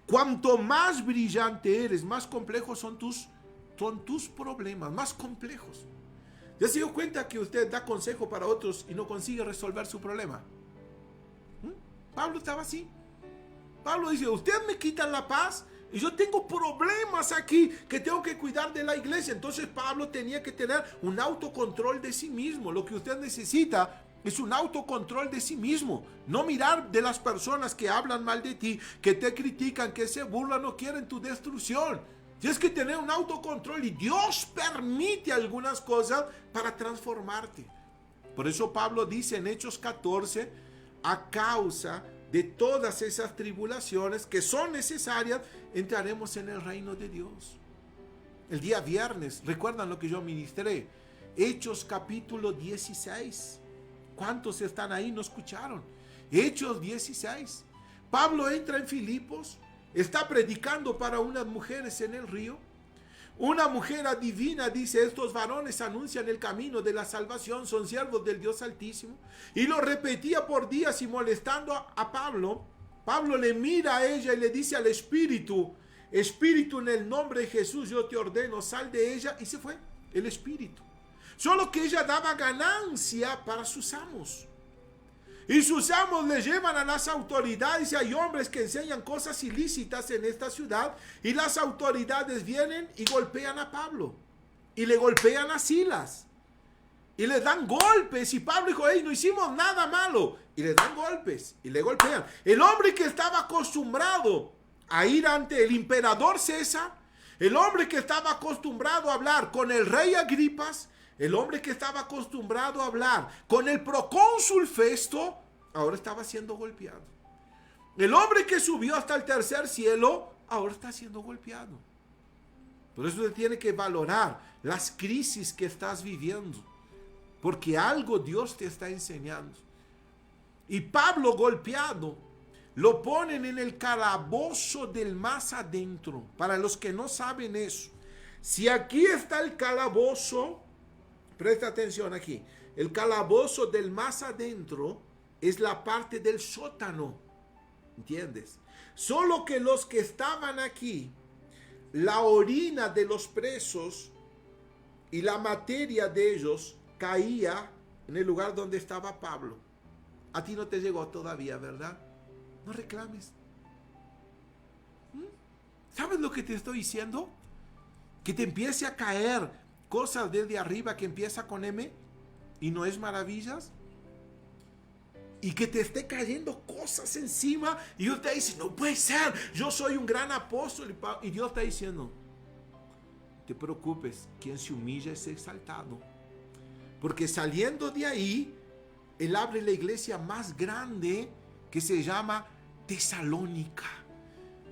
Cuanto más brillante eres, más complejos son tus problemas, más complejos. ¿Ya se dio cuenta que usted da consejo para otros y no consigue resolver su problema? Pablo estaba así. Pablo dice, ustedes me quitan la paz y yo tengo problemas aquí que tengo que cuidar de la iglesia. Entonces Pablo tenía que tener un autocontrol de sí mismo. Lo que usted necesita es un autocontrol de sí mismo. No mirar de las personas que hablan mal de ti, que te critican, que se burlan o quieren tu destrucción. Tienes que tener un autocontrol y Dios permite algunas cosas para transformarte. Por eso Pablo dice en Hechos 14, a causa de todas esas tribulaciones que son necesarias, entraremos en el reino de Dios. El día viernes, ¿recuerdan lo que yo ministré? Hechos capítulo 16. ¿Cuántos están ahí? ¿No escucharon? Hechos 16. Pablo entra en Filipos. Está predicando para unas mujeres en el río. Una mujer adivina, dice, estos varones anuncian el camino de la salvación, son siervos del Dios Altísimo. Y lo repetía por días y molestando a Pablo. Pablo le mira a ella y le dice al espíritu, espíritu, en el nombre de Jesús yo te ordeno, sal de ella. Y se fue el espíritu. Solo que ella daba ganancia para sus amos. Y sus amos le llevan a las autoridades, y hay hombres que enseñan cosas ilícitas en esta ciudad, y las autoridades vienen y golpean a Pablo, y le golpean a Silas, y le dan golpes, y Pablo dijo, hey, no hicimos nada malo, y le dan golpes, y le golpean. El hombre que estaba acostumbrado a ir ante el emperador César, el hombre que estaba acostumbrado a hablar con el rey Agripas, el hombre que estaba acostumbrado a hablar con el procónsul Festo, ahora estaba siendo golpeado. El hombre que subió hasta el tercer cielo, ahora está siendo golpeado. Por eso usted tiene que valorar las crisis que estás viviendo, porque algo Dios te está enseñando. Y Pablo, golpeado, lo ponen en el calabozo del más adentro. Para los que no saben eso, si aquí está el calabozo, presta atención aquí. El calabozo del más adentro es la parte del sótano. ¿Entiendes? Solo que los que estaban aquí, la orina de los presos y la materia de ellos caía en el lugar donde estaba Pablo. A ti no te llegó todavía, ¿verdad? No reclames. ¿Sabes lo que te estoy diciendo? Que te empiece a caer cosas desde arriba que empieza con M y no es maravillas, y que te esté cayendo cosas encima y Dios te dice, no puede ser, yo soy un gran apóstol, y Dios está diciendo, no te preocupes, quien se humilla es exaltado, porque saliendo de ahí Él abre la iglesia más grande que se llama Tesalónica,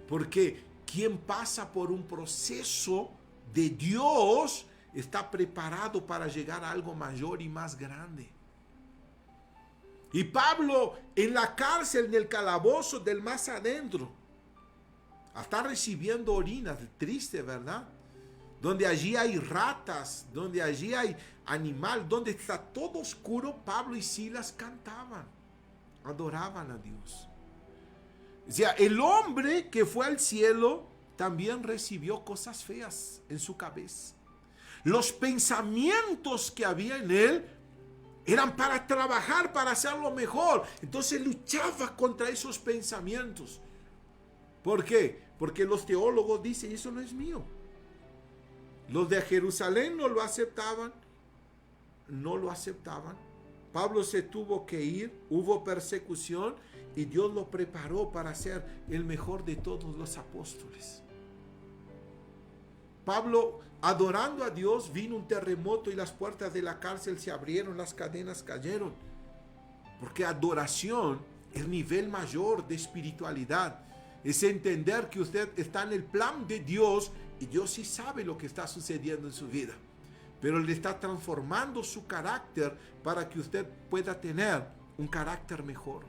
porque quien pasa por un proceso de Dios está preparado para llegar a algo mayor y más grande. Y Pablo en la cárcel, en el calabozo del más adentro, está recibiendo orinas, triste, ¿verdad? Donde allí hay ratas, donde allí hay animal, donde está todo oscuro, Pablo y Silas cantaban, adoraban a Dios. O sea, el hombre que fue al cielo también recibió cosas feas en su cabeza. Los pensamientos que había en él eran para trabajar, para hacerlo mejor. Entonces luchaba contra esos pensamientos. ¿Por qué? Porque los teólogos dicen, eso no es mío. Los de Jerusalén no lo aceptaban. No lo aceptaban. Pablo se tuvo que ir, hubo persecución y Dios lo preparó para ser el mejor de todos los apóstoles. Pablo, adorando a Dios, vino un terremoto y las puertas de la cárcel se abrieron, las cadenas cayeron. Porque adoración es el nivel mayor de espiritualidad. Es entender que usted está en el plan de Dios y Dios sí sabe lo que está sucediendo en su vida. Pero le está transformando su carácter para que usted pueda tener un carácter mejor.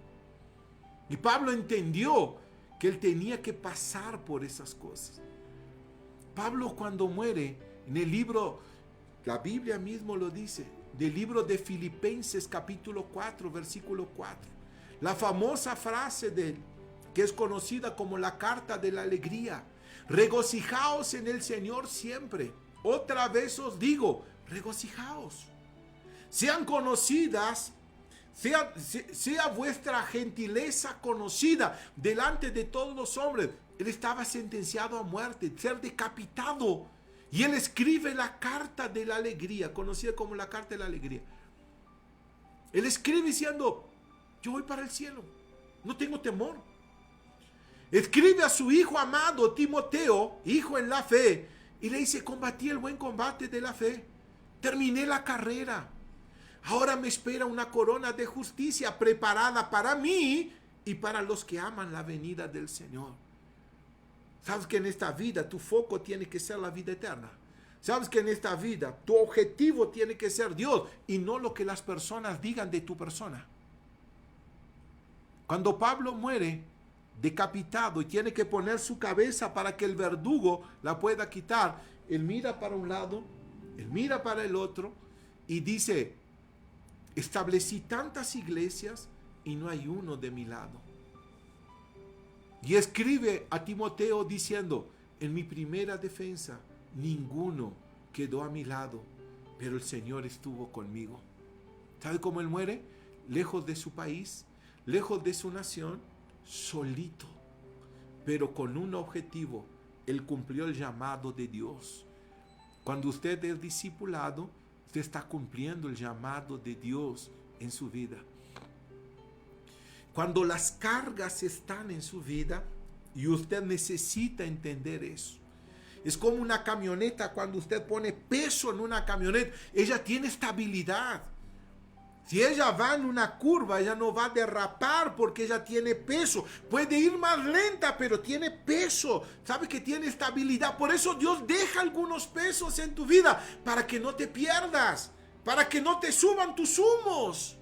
Y Pablo entendió que él tenía que pasar por esas cosas. Pablo, cuando muere, en el libro, la Biblia mismo lo dice, del libro de Filipenses capítulo 4, versículo 4, la famosa frase de él, que es conocida como la carta de la alegría: regocijaos en el Señor siempre. Otra vez os digo, regocijaos. Sean conocidas, sea vuestra gentileza conocida delante de todos los hombres. Él estaba sentenciado a muerte, ser decapitado. Y él escribe la carta de la alegría, conocida como la carta de la alegría. Él escribe diciendo, yo voy para el cielo, no tengo temor. Escribe a su hijo amado Timoteo, hijo en la fe, y le dice, combatí el buen combate de la fe, terminé la carrera. Ahora me espera una corona de justicia preparada para mí y para los que aman la venida del Señor. Sabes que en esta vida tu foco tiene que ser la vida eterna. Sabes que en esta vida tu objetivo tiene que ser Dios y no lo que las personas digan de tu persona. Cuando Pablo muere decapitado y tiene que poner su cabeza para que el verdugo la pueda quitar, él mira para un lado, él mira para el otro y dice, establecí tantas iglesias y no hay uno de mi lado. Y escribe a Timoteo diciendo, en mi primera defensa, ninguno quedó a mi lado, pero el Señor estuvo conmigo. ¿Sabe cómo él muere? Lejos de su país, lejos de su nación, solito, pero con un objetivo. Él cumplió el llamado de Dios. Cuando usted es discipulado, usted está cumpliendo el llamado de Dios en su vida. Cuando las cargas están en su vida, y usted necesita entender eso. Es como una camioneta, cuando usted pone peso en una camioneta, ella tiene estabilidad. Si ella va en una curva, ella no va a derrapar porque ella tiene peso. Puede ir más lenta, pero tiene peso. Sabe que tiene estabilidad. Por eso Dios deja algunos pesos en tu vida, para que no te pierdas, para que no te suban tus humos,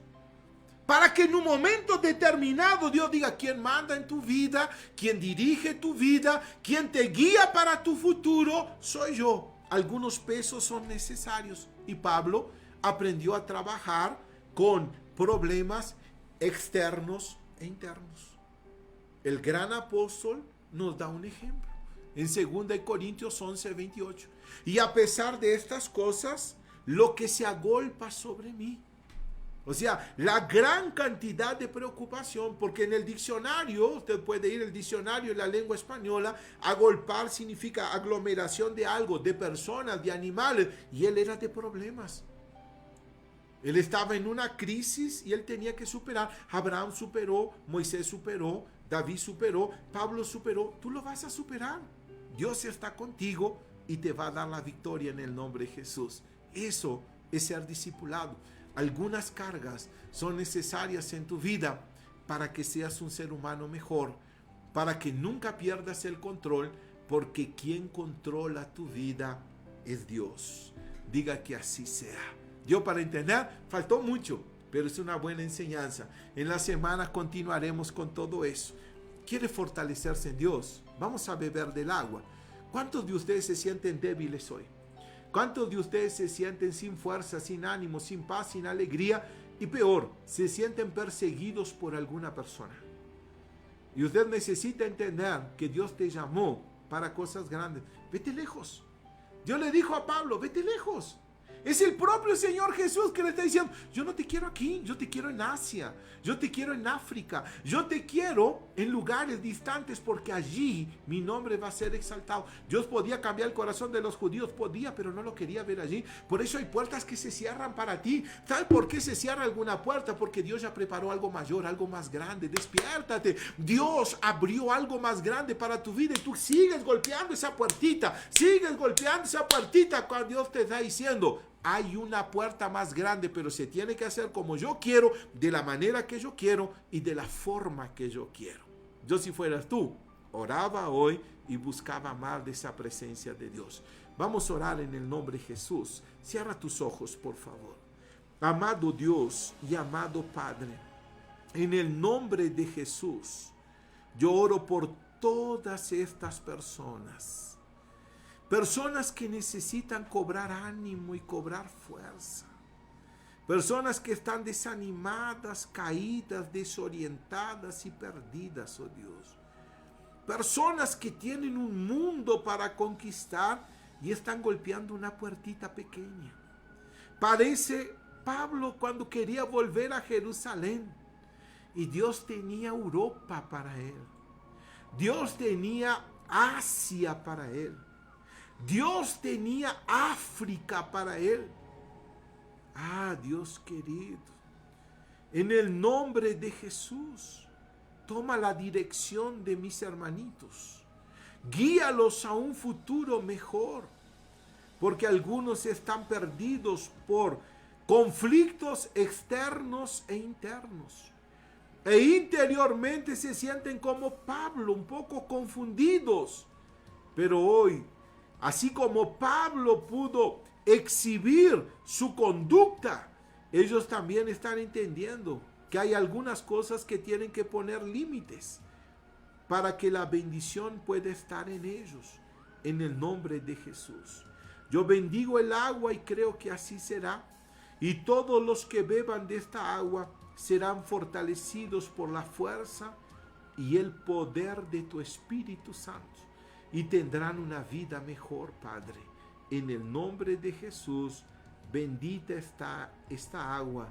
para que en un momento determinado Dios diga quién manda en tu vida, quién dirige tu vida, quién te guía para tu futuro, soy yo. Algunos pesos son necesarios y Pablo aprendió a trabajar con problemas externos e internos. El gran apóstol nos da un ejemplo en 2 Corintios 11:28. Y a pesar de estas cosas, lo que se agolpa sobre mí. O sea, la gran cantidad de preocupación, porque en el diccionario, usted puede ir al diccionario en la lengua española, agolpar significa aglomeración de algo, de personas, de animales, y él era de problemas. Él estaba en una crisis y él tenía que superar. Abraham superó, Moisés superó, David superó, Pablo superó. Tú lo vas a superar. Dios está contigo y te va a dar la victoria en el nombre de Jesús. Eso es ser discipulado. Algunas cargas son necesarias en tu vida para que seas un ser humano mejor, para que nunca pierdas el control, porque quien controla tu vida es Dios. Diga que así sea. Yo, para entender, faltó mucho, pero es una buena enseñanza. En la semana continuaremos con todo eso. ¿Quiere fortalecerse en Dios? Vamos a beber del agua. ¿Cuántos de ustedes se sienten débiles hoy? ¿Cuántos de ustedes se sienten sin fuerza, sin ánimo, sin paz, sin alegría? Y peor, se sienten perseguidos por alguna persona. Y usted necesita entender que Dios te llamó para cosas grandes. Vete lejos. Dios le dijo a Pablo, vete lejos. Es el propio Señor Jesús que le está diciendo, yo no te quiero aquí, yo te quiero en Asia, yo te quiero en África, yo te quiero en lugares distantes, porque allí mi nombre va a ser exaltado. Dios podía cambiar el corazón de los judíos, podía, pero no lo quería ver allí. Por eso hay puertas que se cierran para ti. ¿Sabes por qué se cierra alguna puerta? Porque Dios ya preparó algo mayor, algo más grande. Despiértate. Dios abrió algo más grande para tu vida y tú sigues golpeando esa puertita, cuando Dios te está diciendo, hay una puerta más grande, pero se tiene que hacer como yo quiero, de la manera que yo quiero y de la forma que yo quiero. Yo, si fueras tú, oraba hoy y buscaba más de esa presencia de Dios. Vamos a orar en el nombre de Jesús. Cierra tus ojos, por favor. Amado Dios y amado Padre, en el nombre de Jesús, yo oro por todas estas personas. Personas que necesitan cobrar ánimo y cobrar fuerza. Personas que están desanimadas, caídas, desorientadas y perdidas, oh Dios. Personas que tienen un mundo para conquistar y están golpeando una puertita pequeña. Parece Pablo cuando quería volver a Jerusalén y Dios tenía Europa para él. Dios tenía Asia para él. Dios tenía África para él. Ah, Dios querido, en el nombre de Jesús, toma la dirección de mis hermanitos. Guíalos a un futuro mejor, porque algunos están perdidos por conflictos externos e internos. E interiormente se sienten como Pablo, un poco confundidos. Pero hoy, así como Pablo pudo exhibir su conducta, ellos también están entendiendo que hay algunas cosas que tienen que poner límites para que la bendición pueda estar en ellos, en el nombre de Jesús. Yo bendigo el agua y creo que así será. Y todos los que beban de esta agua serán fortalecidos por la fuerza y el poder de tu Espíritu Santo. Y tendrán una vida mejor, Padre. En el nombre de Jesús, bendita está esta agua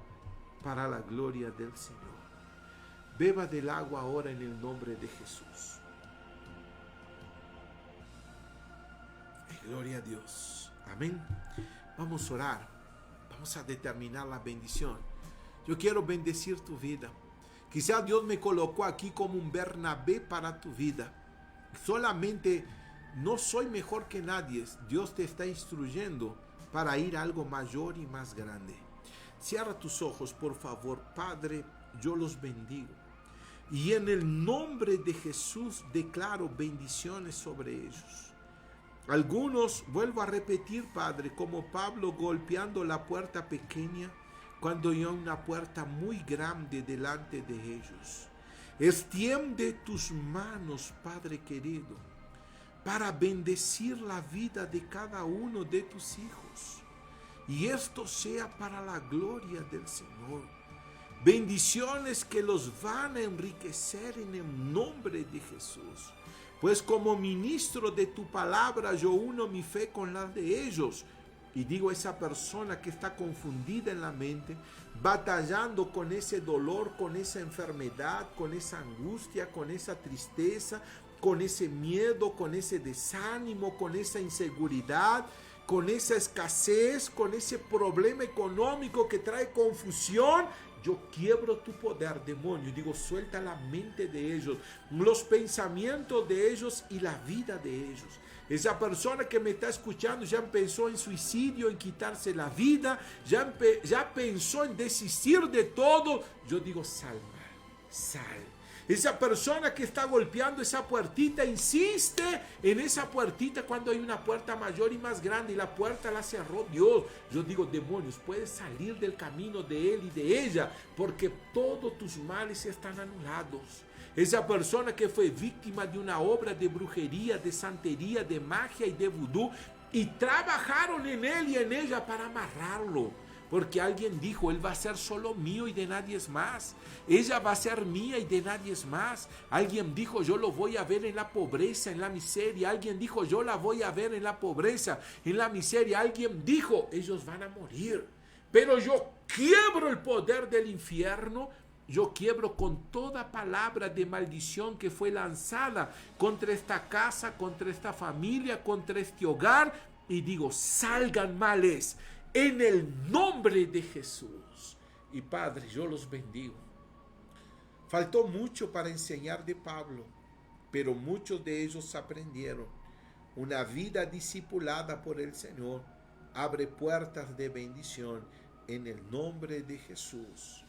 para la gloria del Señor. Beba del agua ahora en el nombre de Jesús. Gloria a Dios. Amén. Vamos a orar. Vamos a determinar la bendición. Yo quiero bendecir tu vida. Quizá Dios me colocó aquí como un Bernabé para tu vida. Solamente no soy mejor que nadie. Dios te está instruyendo para ir a algo mayor y más grande. Cierra tus ojos, por favor. Padre, yo los bendigo. Y en el nombre de Jesús declaro bendiciones sobre ellos. Algunos, vuelvo a repetir, Padre, como Pablo golpeando la puerta pequeña cuando hay una puerta muy grande delante de ellos. Extiende tus manos, Padre querido, para bendecir la vida de cada uno de tus hijos. Y esto sea para la gloria del Señor. Bendiciones que los van a enriquecer en el nombre de Jesús. Pues como ministro de tu palabra yo uno mi fe con la de ellos. Y digo a esa persona que está confundida en la mente, batallando con ese dolor, con esa enfermedad, con esa angustia, con esa tristeza, con ese miedo, con ese desánimo, con esa inseguridad, con esa escasez, con ese problema económico que trae confusión. Yo quiebro tu poder, demonio, y digo, suelta la mente de ellos, los pensamientos de ellos y la vida de ellos. Esa persona que me está escuchando ya pensó en suicidio, en quitarse la vida, ya pensó en desistir de todo. Yo digo, sal. Esa persona que está golpeando esa puertita, insiste en esa puertita cuando hay una puerta mayor y más grande y la puerta la cerró Dios. Yo digo, demonios, puedes salir del camino de él y de ella, porque todos tus males están anulados. Esa persona que fue víctima de una obra de brujería, de santería, de magia y de vudú, y trabajaron en él y en ella para amarrarlo. Porque alguien dijo, él va a ser solo mío y de nadie más. Ella va a ser mía y de nadie más. Alguien dijo, yo lo voy a ver en la pobreza, en la miseria. Alguien dijo, yo la voy a ver en la pobreza, en la miseria. Alguien dijo, ellos van a morir. Pero yo quiebro el poder del infierno. Yo quiebro con toda palabra de maldición que fue lanzada contra esta casa, contra esta familia, contra este hogar. Y digo, salgan males. En el nombre de Jesús. Y Padre, yo los bendigo. Faltó mucho para enseñar de Pablo, pero muchos de ellos aprendieron. Una vida discipulada por el Señor abre puertas de bendición en el nombre de Jesús.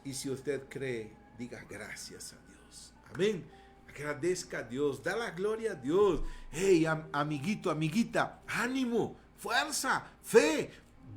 Y si usted cree, diga gracias a Dios. Amén. Agradezca a Dios, da la gloria a Dios. Hey, amiguito, amiguita, ánimo, fuerza, fe.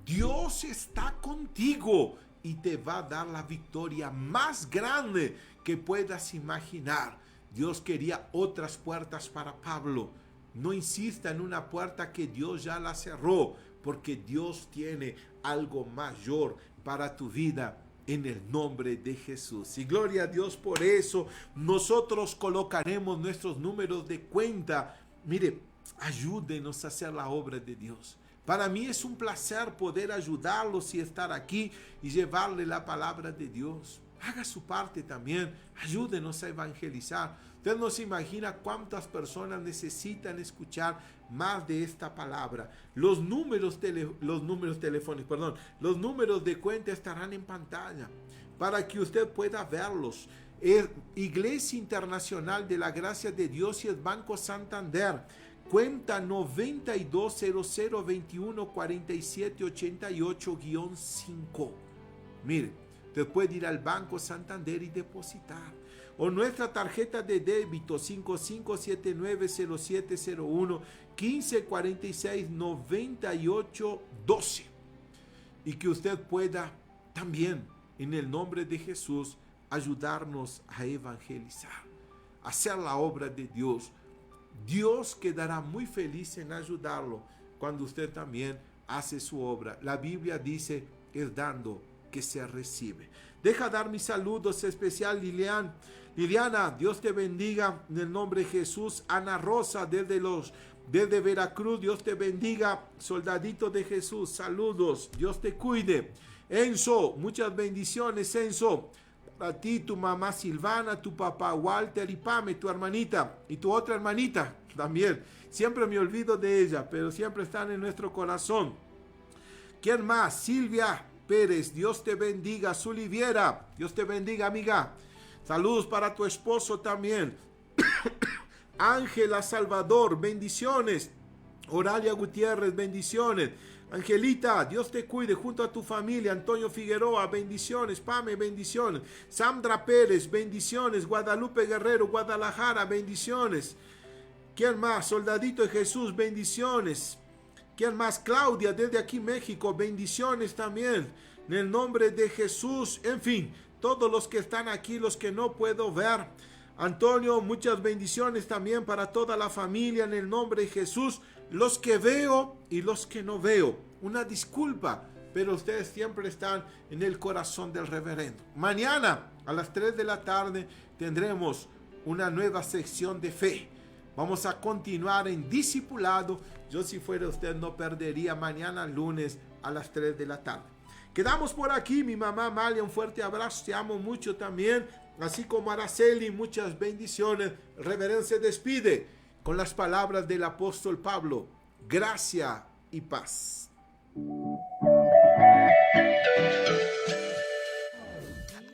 Dios está contigo y te va a dar la victoria más grande que puedas imaginar. Dios quería otras puertas para Pablo. No insista en una puerta que Dios ya la cerró, porque Dios tiene algo mayor para tu vida en el nombre de Jesús. Y gloria a Dios por eso. Nosotros colocaremos nuestros números de cuenta. Mire, ayúdenos a hacer la obra de Dios. Para mí es un placer poder ayudarlos y estar aquí y llevarle la palabra de Dios. Haga su parte también. Ayúdenos a evangelizar. Usted no se imagina cuántas personas necesitan escuchar más de esta palabra. Los números telefónicos, los números de cuenta estarán en pantalla para que usted pueda verlos. Iglesia Internacional de la Gracia de Dios y el Banco Santander. Cuenta 9200214788-5. Mire, usted puede ir al Banco Santander y depositar. O nuestra tarjeta de débito 55790701 15469812. Y que usted pueda también, en el nombre de Jesús, ayudarnos a evangelizar, hacer la obra de Dios. Dios quedará muy feliz en ayudarlo cuando usted también hace su obra. La Biblia dice, es dando que se recibe. Deja dar mis saludos especial, Liliana, Dios te bendiga en el nombre de Jesús. Ana Rosa desde Veracruz, Dios te bendiga. Soldadito de Jesús, saludos, Dios te cuide. Enzo, muchas bendiciones, Enzo. A ti, tu mamá Silvana, tu papá Walter y Pame, tu hermanita y tu otra hermanita también. Siempre me olvido de ella, pero siempre están en nuestro corazón. ¿Quién más? Silvia Pérez, Dios te bendiga. Suliviera, Dios te bendiga, amiga. Saludos para tu esposo también. Ángela Salvador, bendiciones. Oralia Gutiérrez, bendiciones. Angelita, Dios te cuide junto a tu familia. Antonio Figueroa, bendiciones. Pame, bendiciones. Sandra Pérez, bendiciones. Guadalupe Guerrero, Guadalajara, bendiciones. ¿Quién más? Soldadito de Jesús, bendiciones. ¿Quién más? Claudia, desde aquí México, bendiciones también. En el nombre de Jesús, en fin, todos los que están aquí, los que no puedo ver. Antonio, muchas bendiciones también para toda la familia en el nombre de Jesús. Los que veo y los que no veo. Una disculpa, pero ustedes siempre están en el corazón del reverendo. Mañana a las 3 de la tarde tendremos una nueva sección de fe. Vamos a continuar en discipulado. Yo, si fuera usted, no perdería mañana lunes a las 3 de la tarde. Quedamos por aquí. Mi mamá Amalia, un fuerte abrazo. Te amo mucho también. Así como Araceli, muchas bendiciones. El reverendo se despide con las palabras del apóstol Pablo. Gracia y paz.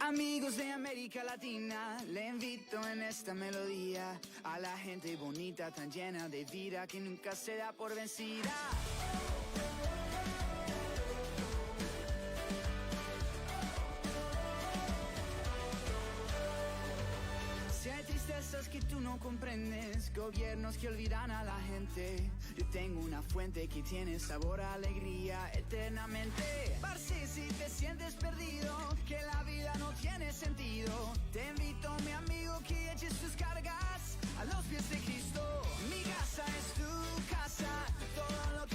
Amigos de América Latina, le invito en esta melodía a la gente bonita, tan llena de vida, que nunca se da por vencida. Si hay tristezas que tú no comprendes, gobiernos que olvidan a la gente, yo tengo una fuente que tiene sabor a alegría eternamente. Parce, si te sientes perdido, que la vida no tiene sentido, te invito, mi amigo, que eches tus cargas a los pies de Cristo.